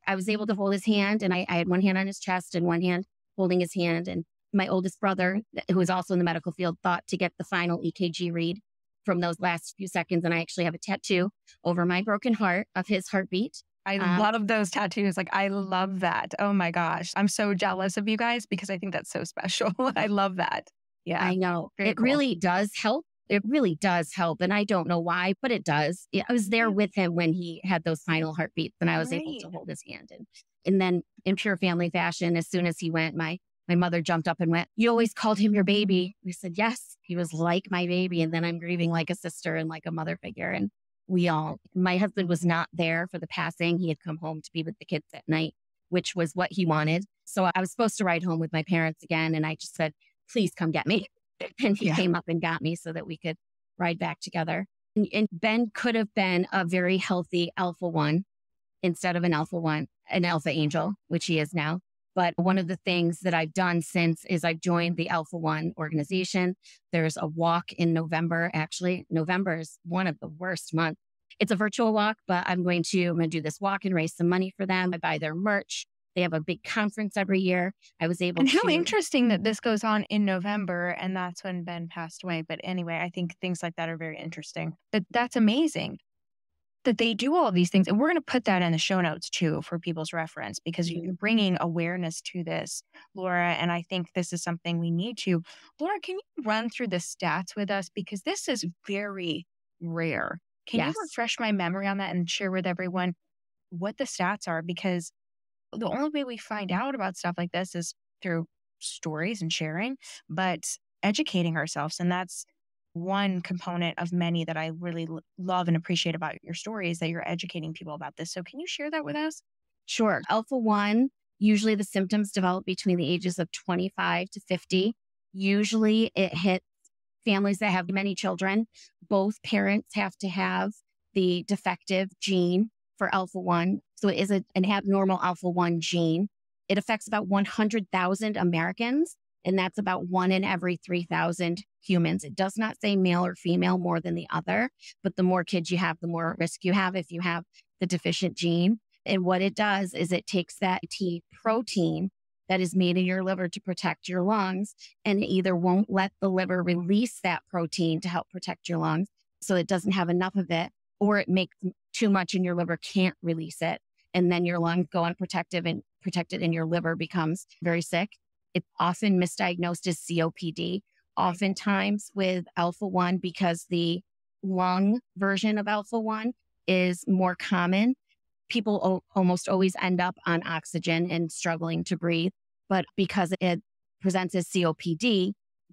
I was able to hold his hand, and I had one hand on his chest and one hand holding his hand. And my oldest brother, who was also in the medical field, thought to get the final EKG read from those last few seconds. And I actually have a tattoo over my broken heart of his heartbeat. I love those tattoos. Like, I love that. Oh my gosh. I'm so jealous of you guys because I think that's so special. I love that. Yeah. I know. Very cool. Really does help. It really does help. And I don't know why, but it does. I was there with him when he had those final heartbeats and I was able to hold his hand. And then in pure family fashion, as soon as he went, my mother jumped up and went, you always called him your baby. We said, yes, he was like my baby. And then I'm grieving like a sister and like a mother figure. And my husband was not there for the passing. He had come home to be with the kids at night, which was what he wanted. So I was supposed to ride home with my parents again. And I just said, please come get me. And he came up and got me so that we could ride back together. And Ben could have been a very healthy alpha one instead of an alpha angel, which he is now. But one of the things that I've done since is I've joined the Alpha One organization. There's a walk in November. Actually, November is one of the worst months. It's a virtual walk, but I'm going to do this walk and raise some money for them. I buy their merch. They have a big conference every year. I was able to. And how interesting that this goes on in November and that's when Ben passed away. But anyway, I think things like that are very interesting. That's amazing that they do all of these things. And we're going to put that in the show notes too for people's reference because you're bringing awareness to this, Laura. And I think this is something we need to. Laura, can you run through the stats with us? Because this is very rare. Can you refresh my memory on that and share with everyone what the stats are? Because the only way we find out about stuff like this is through stories and sharing, but educating ourselves. And that's one component of many that I really love and appreciate about your story is that you're educating people about this. So can you share that with us? Sure. Alpha 1, usually the symptoms develop between the ages of 25 to 50. Usually it hits families that have many children. Both parents have to have the defective gene for Alpha 1. So it is an abnormal Alpha 1 gene. It affects about 100,000 Americans. And that's about 1 in every 3,000 humans. It does not say male or female more than the other, but the more kids you have, the more risk you have if you have the deficient gene. And what it does is it takes that T protein that is made in your liver to protect your lungs, and it either won't let the liver release that protein to help protect your lungs, so it doesn't have enough of it, or it makes too much and your liver can't release it. And then your lungs go unprotected and your liver becomes very sick. It's often misdiagnosed as COPD, oftentimes with alpha 1, because the lung version of alpha 1 is more common. People almost always end up on oxygen and struggling to breathe. But because it presents as COPD,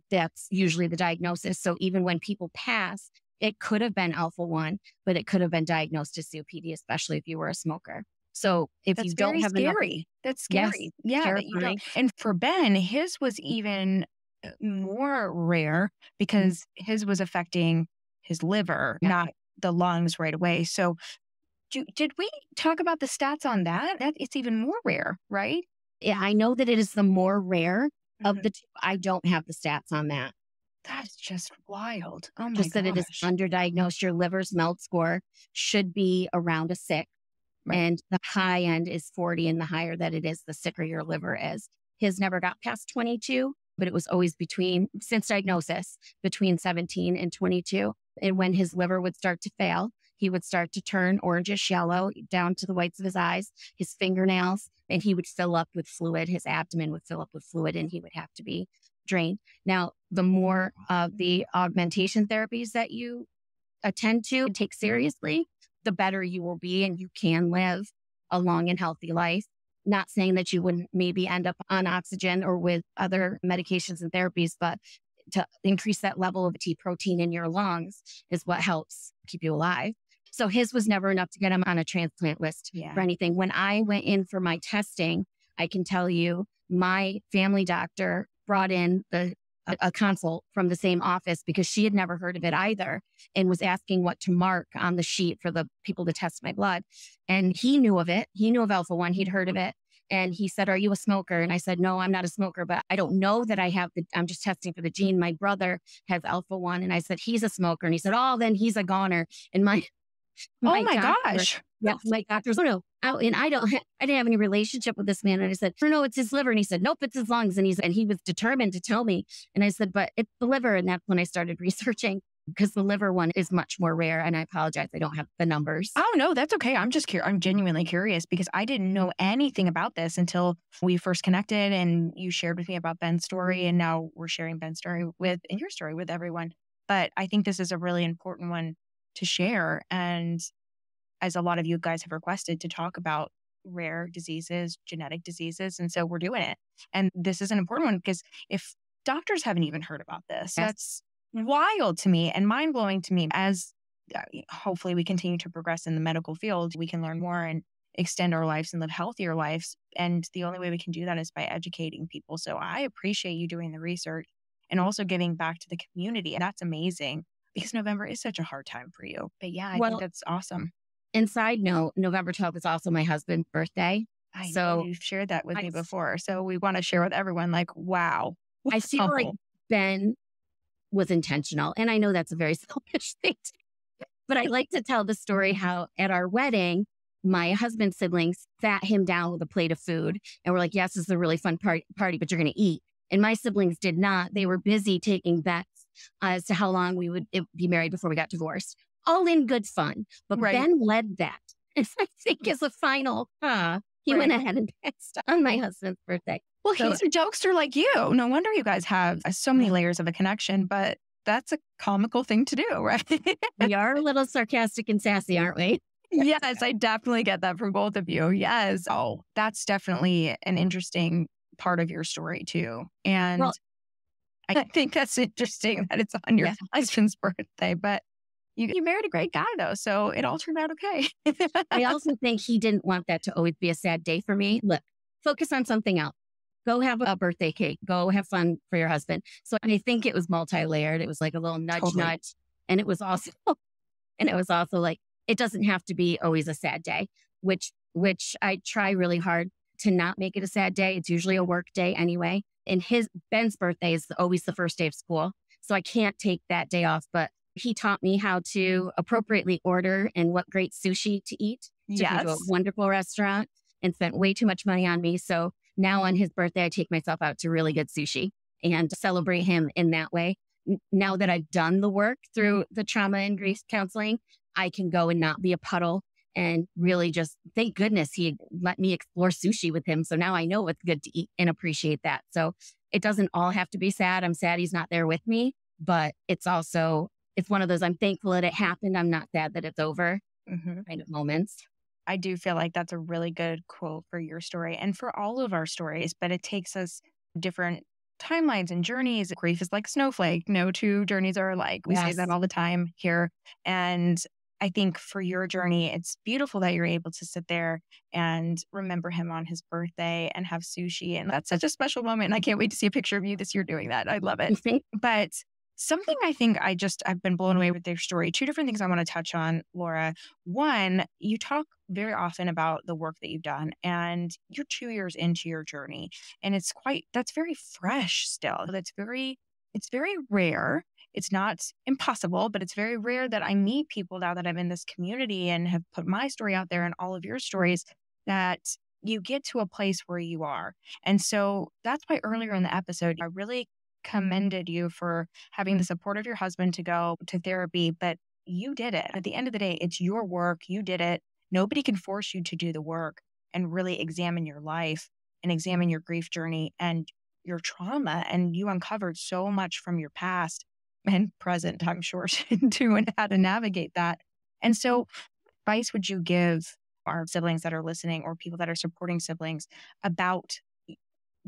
that's usually the diagnosis. So even when people pass, it could have been alpha 1, but it could have been diagnosed as COPD, especially if you were a smoker. So if That's you don't very have scary. That's scary. Yeah. That you terrifying. don't. And for Ben, his was even more rare because his was affecting his liver, not the lungs right away. So did we talk about the stats on that? It's even more rare, right? Yeah, I know that it is the more rare of the two. I don't have the stats on that. That's just wild. Oh my Just that gosh. it is underdiagnosed. Your liver's MELD score should be around a 6. Right. And the high end is 40, and the higher that it is, the sicker your liver is. His never got past 22, but it was always since diagnosis, between 17 and 22. And when his liver would start to fail, he would start to turn orangish yellow down to the whites of his eyes, his fingernails, and he would fill up with fluid. His abdomen would fill up with fluid, and he would have to be drained. Now, the more of the augmentation therapies that you attend to and take seriously, the better you will be, and you can live a long and healthy life. Not saying that you wouldn't maybe end up on oxygen or with other medications and therapies, but to increase that level of T protein in your lungs is what helps keep you alive. So his was never enough to get him on a transplant list for anything. When I went in for my testing, I can tell you my family doctor brought in a consult from the same office because she had never heard of it either and was asking what to mark on the sheet for the people to test my blood. And he knew of it. He knew of alpha 1. He'd heard of it. And he said, "Are you a smoker?" And I said, "No, I'm not a smoker, but I don't know that I have I'm just testing for the gene. My brother has alpha 1." And I said, "He's a smoker." And he said, "Oh, then he's a goner." And my oh my doctor, gosh. Yeah, my doctor's, "Oh, no." And I didn't have any relationship with this man. And I said, "No, it's his liver." And he said, "Nope, it's his lungs." And he was determined to tell me. And I said, "But it's the liver." And that's when I started researching, because the liver one is much more rare. And I apologize, I don't have the numbers. Oh, no, that's okay. I'm just curious. I'm genuinely curious because I didn't know anything about this until we first connected and you shared with me about Ben's story. And now we're sharing Ben's story and your story with everyone. But I think this is a really important one to share. And as a lot of you guys have requested, to talk about rare diseases, genetic diseases. And so we're doing it. And this is an important one because if doctors haven't even heard about this, that's wild to me and mind blowing to me. As hopefully we continue to progress in the medical field, we can learn more and extend our lives and live healthier lives. And the only way we can do that is by educating people. So I appreciate you doing the research and also giving back to the community. And that's amazing because November is such a hard time for you. But yeah, I think that's awesome. And side note, November 12th is also my husband's birthday. I know you've shared that with me before. So we want to share with everyone, like, wow. I feel like Ben was intentional. And I know that's a very selfish thing, but I like to tell the story how at our wedding, my husband's siblings sat him down with a plate of food and were like, "Yes, this is a really fun party, but you're going to eat." And my siblings did not. They were busy taking bets as to how long we would be married before we got divorced. All in good fun. But Ben led that. And I think as a final, he went ahead and passed on my husband's birthday. Well, he's a jokester like you. No wonder you guys have so many layers of a connection, but that's a comical thing to do, right? We are a little sarcastic and sassy, aren't we? Yes, I definitely get that from both of you. Yes. Oh, that's definitely an interesting part of your story too. And I think that's interesting that it's on your husband's birthday, but you married a great guy though. So it all turned out okay. I also think he didn't want that to always be a sad day for me. Look, focus on something else. Go have a birthday cake. Go have fun for your husband. So I think it was multi-layered. It was like a little nudge. And it was also like, it doesn't have to be always a sad day, which I try really hard to not make it a sad day. It's usually a work day anyway. And Ben's birthday is always the first day of school. So I can't take that day off, but he taught me how to appropriately order and what great sushi to eat. Took me to a Yes. wonderful restaurant and spent way too much money on me. So now on his birthday, I take myself out to really good sushi and celebrate him in that way. Now that I've done the work through the trauma and grief counseling, I can go and not be a puddle and really just, thank goodness he let me explore sushi with him. So now I know what's good to eat and appreciate that. So it doesn't all have to be sad. I'm sad he's not there with me, but it's one of those, I'm thankful that it happened. I'm not sad that it's over kind of moments. I do feel like that's a really good quote for your story and for all of our stories, but it takes us different timelines and journeys. Grief is like a snowflake. No two journeys are alike. We say that all the time here. And I think for your journey, it's beautiful that you're able to sit there and remember him on his birthday and have sushi. And that's such a special moment. And I can't wait to see a picture of you this year doing that. I love it. But something I think I've been blown away with their story. Two different things I want to touch on, Laura. One, you talk very often about the work that you've done and you're 2 years into your journey and that's very fresh still. It's very rare. It's not impossible, but it's very rare that I meet people now that I'm in this community and have put my story out there and all of your stories that you get to a place where you are. And so that's why earlier in the episode, I really commended you for having the support of your husband to go to therapy, but you did it. At the end of the day, it's your work. You did it. Nobody can force you to do the work and really examine your life and examine your grief journey and your trauma. And you uncovered so much from your past and present, I'm sure, too, and how to navigate that. And so, advice would you give our siblings that are listening or people that are supporting siblings about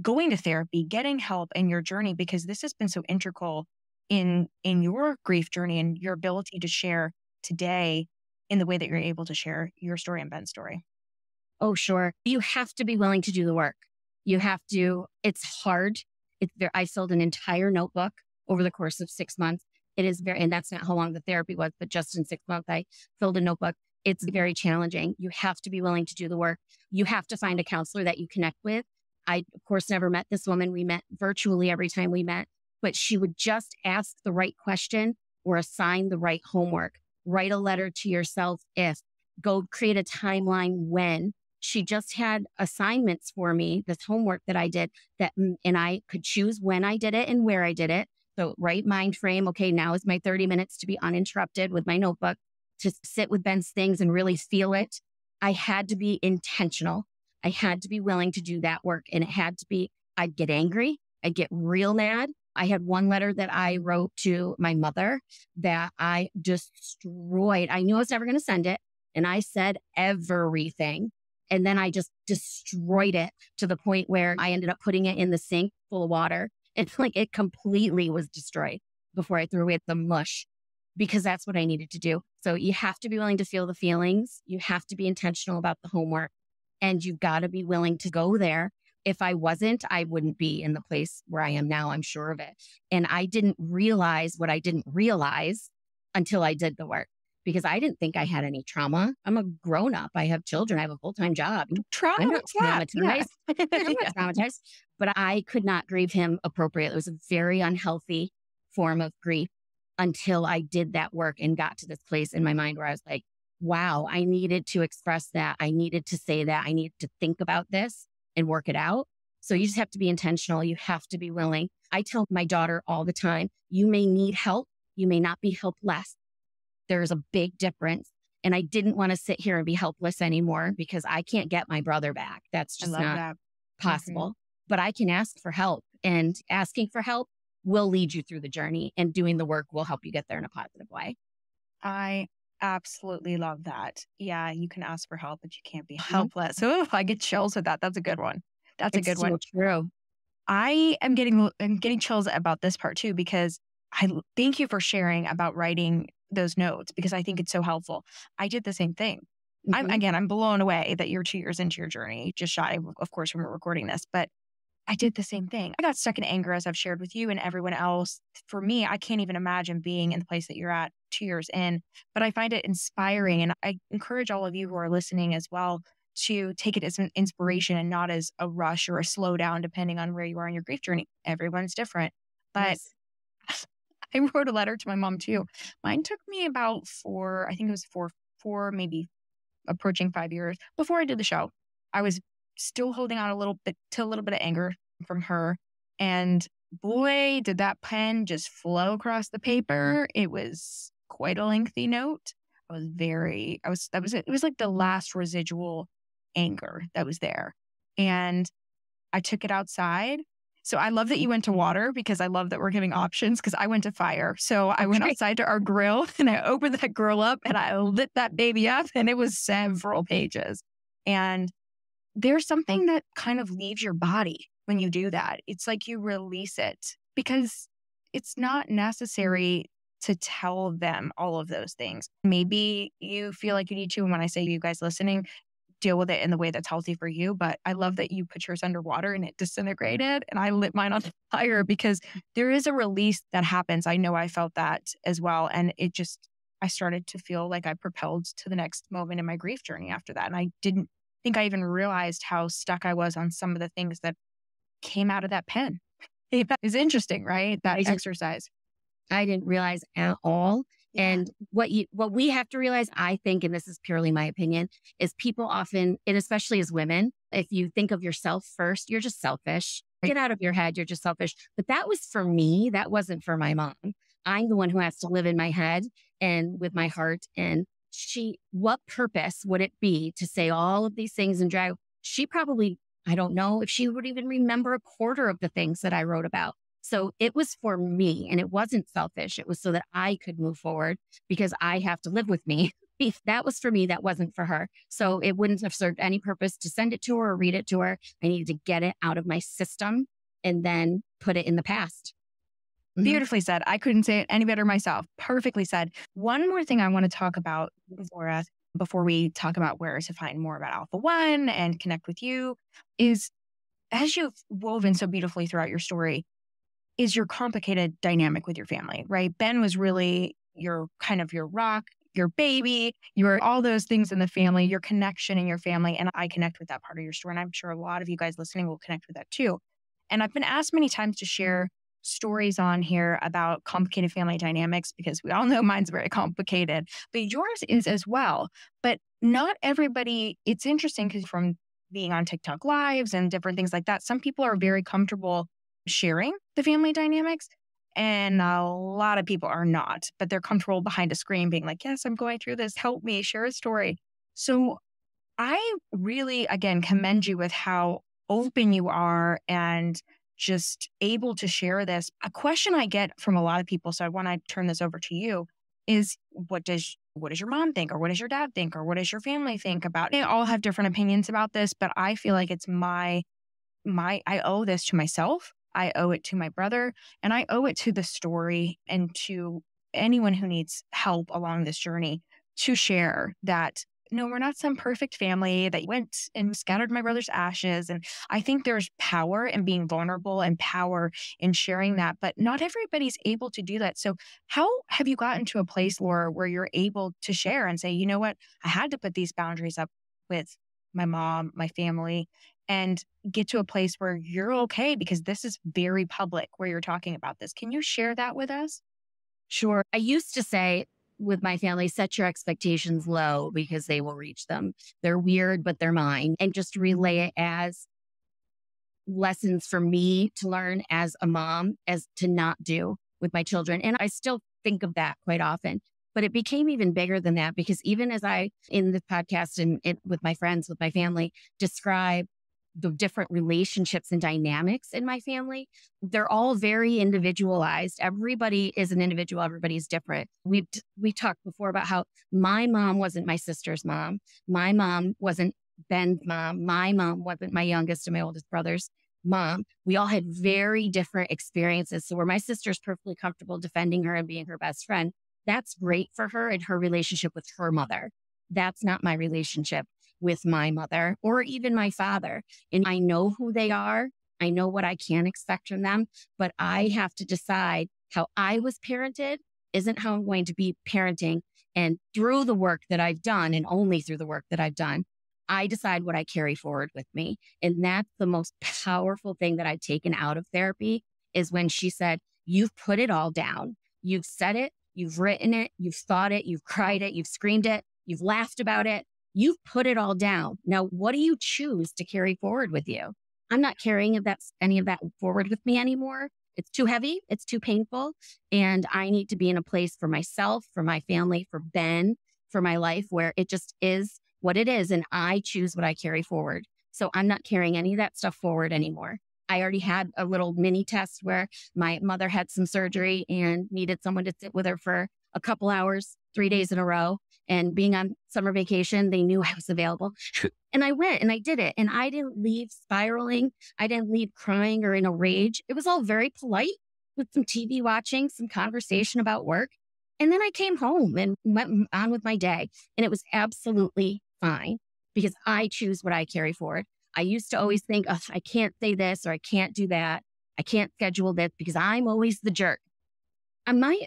going to therapy, getting help in your journey, because this has been so integral in your grief journey and your ability to share today in the way that you're able to share your story and Ben's story? Oh, sure. You have to be willing to do the work. You have to, it's hard. I filled an entire notebook over the course of 6 months. It is and that's not how long the therapy was, but just in 6 months, I filled a notebook. It's very challenging. You have to be willing to do the work. You have to find a counselor that you connect with. I, of course, never met this woman. We met virtually every time we met, but she would just ask the right question or assign the right homework. Write a letter to yourself go create a timeline when. She just had assignments for me, this homework that I did and I could choose when I did it and where I did it. So right mind frame. Okay, now is my 30 minutes to be uninterrupted with my notebook, to sit with Ben's things and really feel it. I had to be intentional. I had to be willing to do that work. And it had to be, I'd get angry. I'd get real mad. I had one letter that I wrote to my mother that I destroyed. I knew I was never going to send it. And I said everything. And then I just destroyed it to the point where I ended up putting it in the sink full of water. It's like it completely was destroyed before I threw away the mush, because that's what I needed to do. So you have to be willing to feel the feelings. You have to be intentional about the homework, and you've got to be willing to go there. If I wasn't, I wouldn't be in the place where I am now. I'm sure of it. And I didn't realize what I didn't realize until I did the work, because I didn't think I had any trauma. I'm a grown up. I have children. I have a full-time job. I'm not traumatized. I'm not traumatized, but I could not grieve him appropriately. It was a very unhealthy form of grief until I did that work and got to this place in my mind where I was like, wow, I needed to express that. I needed to say that. I needed to think about this and work it out. So you just have to be intentional. You have to be willing. I tell my daughter all the time, you may need help. You may not be helpless. There's a big difference. And I didn't want to sit here and be helpless anymore, because I can't get my brother back. That's just not possible. But I can ask for help, and asking for help will lead you through the journey, and doing the work will help you get there in a positive way. I absolutely love that. Yeah, you can ask for help, but you can't be helpless. Oh, I get chills with that. That's a good one. That's a good one. It's so true. I'm getting chills about this part too, because I thank you for sharing about writing those notes, because I think it's so helpful. I did the same thing. I'm blown away that you're 2 years into your journey, just shy, of course, when we're recording this, but I did the same thing. I got stuck in anger, as I've shared with you and everyone else. For me, I can't even imagine being in the place that you're at 2 years in, but I find it inspiring. And I encourage all of you who are listening as well to take it as an inspiration and not as a rush or a slowdown, depending on where you are in your grief journey. Everyone's different. But Yes. I wrote a letter to my mom too. Mine took me about I think it was maybe approaching 5 years before I did the show. I was still holding on a little bit of anger from her. And boy, did that pen just flow across the paper. It was quite a lengthy note. It was like the last residual anger that was there. And I took it outside. So I love that you went to water, because I love that we're giving options, because I went to fire. So I went outside to our grill and I opened that grill up and I lit that baby up, and it was several pages. And there's something that kind of leaves your body when you do that. It's like you release it, because it's not necessary to tell them all of those things. Maybe you feel like you need to. And when I say you guys listening, deal with it in the way that's healthy for you. But I love that you put yours underwater and it disintegrated, and I lit mine on fire, because there is a release that happens. I know I felt that as well. And I started to feel like I propelled to the next moment in my grief journey after that. And I didn't think I even realized how stuck I was on some of the things that came out of that pen. It's interesting, right? That exercise. I didn't realize at all. Yeah. And what we have to realize, I think, and this is purely my opinion, is people often, and especially as women, if you think of yourself first, you're just selfish. Get out of your head. You're just selfish. But that was for me. That wasn't for my mom. I'm the one who has to live in my head and with my heart. And what purpose would it be to say all of these things and drag? She probably, I don't know if she would even remember a quarter of the things that I wrote about. So it was for me, and it wasn't selfish. It was so that I could move forward, because I have to live with me. If that was for me, that wasn't for her. So it wouldn't have served any purpose to send it to her or read it to her. I needed to get it out of my system and then put it in the past. Mm-hmm. Beautifully said. I couldn't say it any better myself. Perfectly said. One more thing I want to talk about, before we talk about where to find more about Alpha One and connect with you, is, as you've woven so beautifully throughout your story, is your complicated dynamic with your family, right? Ben was really your rock, your baby, your all those things in the family, your connection in your family. And I connect with that part of your story. And I'm sure a lot of you guys listening will connect with that too. And I've been asked many times to share stories on here about complicated family dynamics, because we all know mine's very complicated, but yours is as well. But not everybody, it's interesting, because from being on TikTok lives and different things like that, some people are very comfortable sharing the family dynamics, and a lot of people are not, but they're comfortable behind a screen being like, yes, I'm going through this, help me, share a story. So I really, again, commend you with how open you are and just able to share this. A question I get from a lot of people, so I want to turn this over to you, is what does your mom think, or what does your dad think, or what does your family think about it? They all have different opinions about this, but I feel like it's I owe this to myself. I owe it to my brother, and I owe it to the story and to anyone who needs help along this journey to share that, no, we're not some perfect family that went and scattered my brother's ashes. And I think there's power in being vulnerable and power in sharing that, but not everybody's able to do that. So how have you gotten to a place, Laura, where you're able to share and say, you know what, I had to put these boundaries up with my mom, my family, and get to a place where you're okay, because this is very public where you're talking about this. Can you share that with us? Sure. I used to say with my family, set your expectations low because they will reach them. They're weird, but they're mine. And just relay it as lessons for me to learn as a mom, as to not do with my children. And I still think of that quite often. But it became even bigger than that, because even as I, in the podcast and with my friends, with my family, describe the different relationships and dynamics in my family, they're all very individualized. Everybody is an individual. Everybody's different. We talked before about how my mom wasn't my sister's mom. My mom wasn't Ben's mom. My mom wasn't my youngest and my oldest brother's mom. We all had very different experiences. So where my sister's perfectly comfortable defending her and being her best friend, that's great for her and her relationship with her mother. That's not my relationship with my mother or even my father. And I know who they are. I know what I can expect from them, but I have to decide how I was parented isn't how I'm going to be parenting. And through the work that I've done, and only through the work that I've done, I decide what I carry forward with me. And that's the most powerful thing that I've taken out of therapy is when she said, you've put it all down. You've said it, you've written it, you've thought it, you've cried it, you've screamed it, you've laughed about it. You've put it all down. Now, what do you choose to carry forward with you? I'm not carrying any of that forward with me anymore. It's too heavy. It's too painful. And I need to be in a place for myself, for my family, for Ben, for my life where it just is what it is. And I choose what I carry forward. So I'm not carrying any of that stuff forward anymore. I already had a little mini test where my mother had some surgery and needed someone to sit with her for a couple hours, 3 days in a row. And being on summer vacation, they knew I was available. And I went and I did it. And I didn't leave spiraling. I didn't leave crying or in a rage. It was all very polite with some TV watching, some conversation about work. And then I came home and went on with my day. And it was absolutely fine because I choose what I carry forward. I used to always think, oh, I can't say this or I can't do that. I can't schedule this because I'm always the jerk.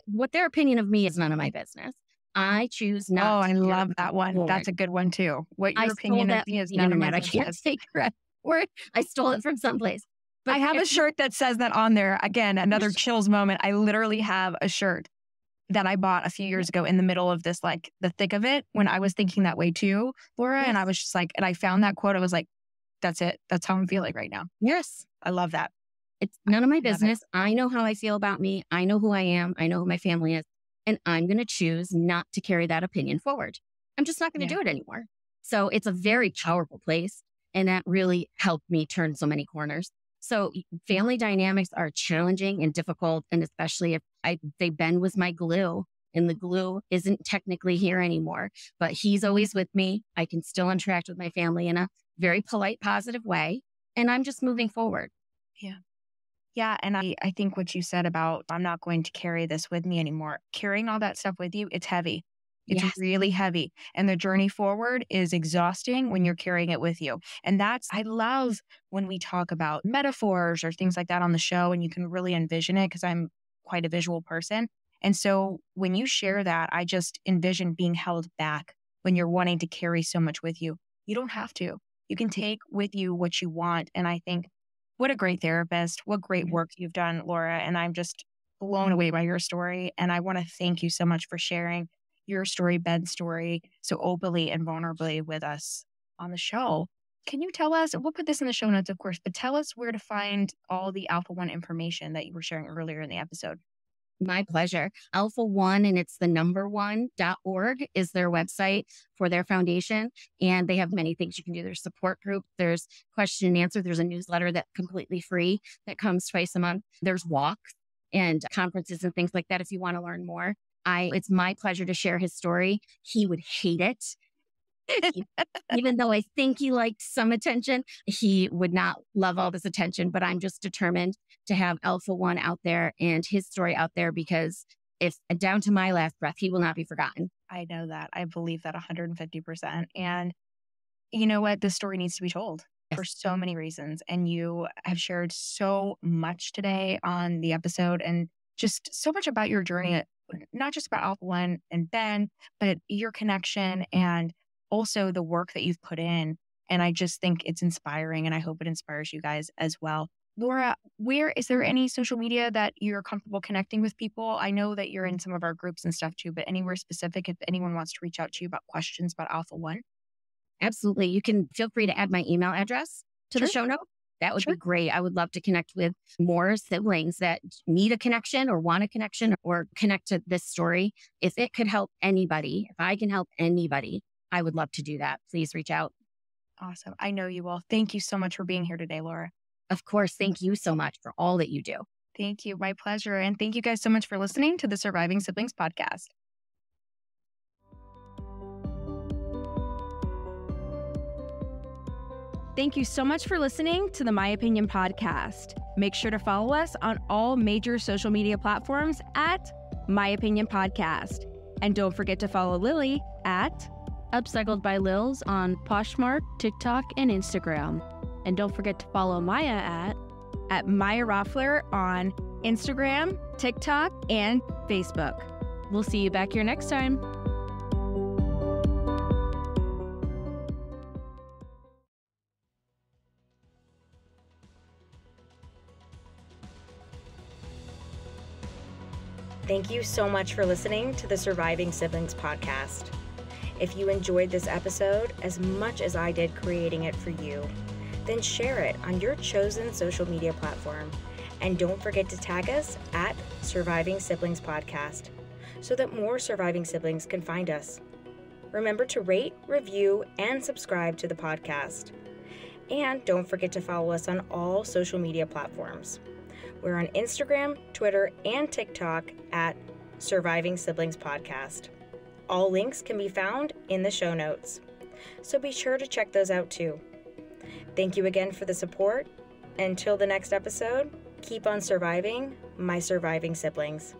What their opinion of me is none of my business. I choose not. Oh, I love that one. Forward. That's a good one too. What your opinion of me is none of my business. I can't take credit for it. I stole it from someplace. But I have a shirt that says that on there. Again, another chills moment. I literally have a shirt that I bought a few years ago in the middle of this, like the thick of it, when I was thinking that way too, Laura. Yes. And I was just like, and I found that quote. I was like, that's it. That's how I'm feeling right now. Yes. I love that. It's none of my business. I know how I feel about me. I know who I am. I know who my family is. And I'm going to choose not to carry that opinion forward. I'm just not going to do it anymore. So it's a very powerful place. And that really helped me turn so many corners. So family dynamics are challenging and difficult. And especially if I say Ben was my glue and the glue isn't technically here anymore, but he's always with me. I can still interact with my family in a very polite, positive way. And I'm just moving forward. Yeah. Yeah. And I think what you said about I'm not going to carry this with me anymore. Carrying all that stuff with you, it's heavy. It's really heavy. And the journey forward is exhausting when you're carrying it with you. And I love when we talk about metaphors or things like that on the show and you can really envision it because I'm quite a visual person. And so when you share that, I just envision being held back when you're wanting to carry so much with you. You don't have to. You can take with you what you want. And I think what a great therapist, what great work you've done, Laura. And I'm just blown away by your story. And I want to thank you so much for sharing your story, Ben's story, so openly and vulnerably with us on the show. Can you tell us, we'll put this in the show notes, of course, but tell us where to find all the Alpha One information that you were sharing earlier in the episode. My pleasure. Alpha One, and it's the number one.org is their website for their foundation. And they have many things you can do. There's support group, there's question and answer. There's a newsletter that's completely free that comes twice a month. There's walks and conferences and things like that if you want to learn more. It's my pleasure to share his story. He would hate it. Even though I think he liked some attention, he would not love all this attention, but I'm just determined to have Alpha One out there and his story out there because if down to my last breath, he will not be forgotten. I know that. I believe that 150%. And you know what? This story needs to be told for so many reasons. And you have shared so much today on the episode and just so much about your journey, not just about Alpha One and Ben, but your connection and also the work that you've put in. And I just think it's inspiring and I hope it inspires you guys as well. Laura, is there any social media that you're comfortable connecting with people? I know that you're in some of our groups and stuff too, but anywhere specific if anyone wants to reach out to you about questions about Alpha One? Absolutely. You can feel free to add my email address to the show note. That would be great. I would love to connect with more siblings that need a connection or want a connection or connect to this story. If it could help anybody, if I can help anybody, I would love to do that. Please reach out. Awesome. I know you will. Thank you so much for being here today, Laura. Of course. Thank you so much for all that you do. Thank you. My pleasure. And thank you guys so much for listening to the Surviving Siblings podcast. Thank you so much for listening to the My Opinion podcast. Make sure to follow us on all major social media platforms at My Opinion Podcast. And don't forget to follow Lily at Upcycled by Lils on Poshmark, TikTok, and Instagram. And don't forget to follow Maya at Maya Roffler on Instagram, TikTok, and Facebook. We'll see you back here next time. Thank you so much for listening to the Surviving Siblings podcast. If you enjoyed this episode as much as I did creating it for you, then share it on your chosen social media platform. And don't forget to tag us at Surviving Siblings Podcast so that more surviving siblings can find us. Remember to rate, review, and subscribe to the podcast. And don't forget to follow us on all social media platforms. We're on Instagram, Twitter, and TikTok at Surviving Siblings Podcast. All links can be found in the show notes, so be sure to check those out too. Thank you again for the support. Until the next episode, keep on surviving, my surviving siblings.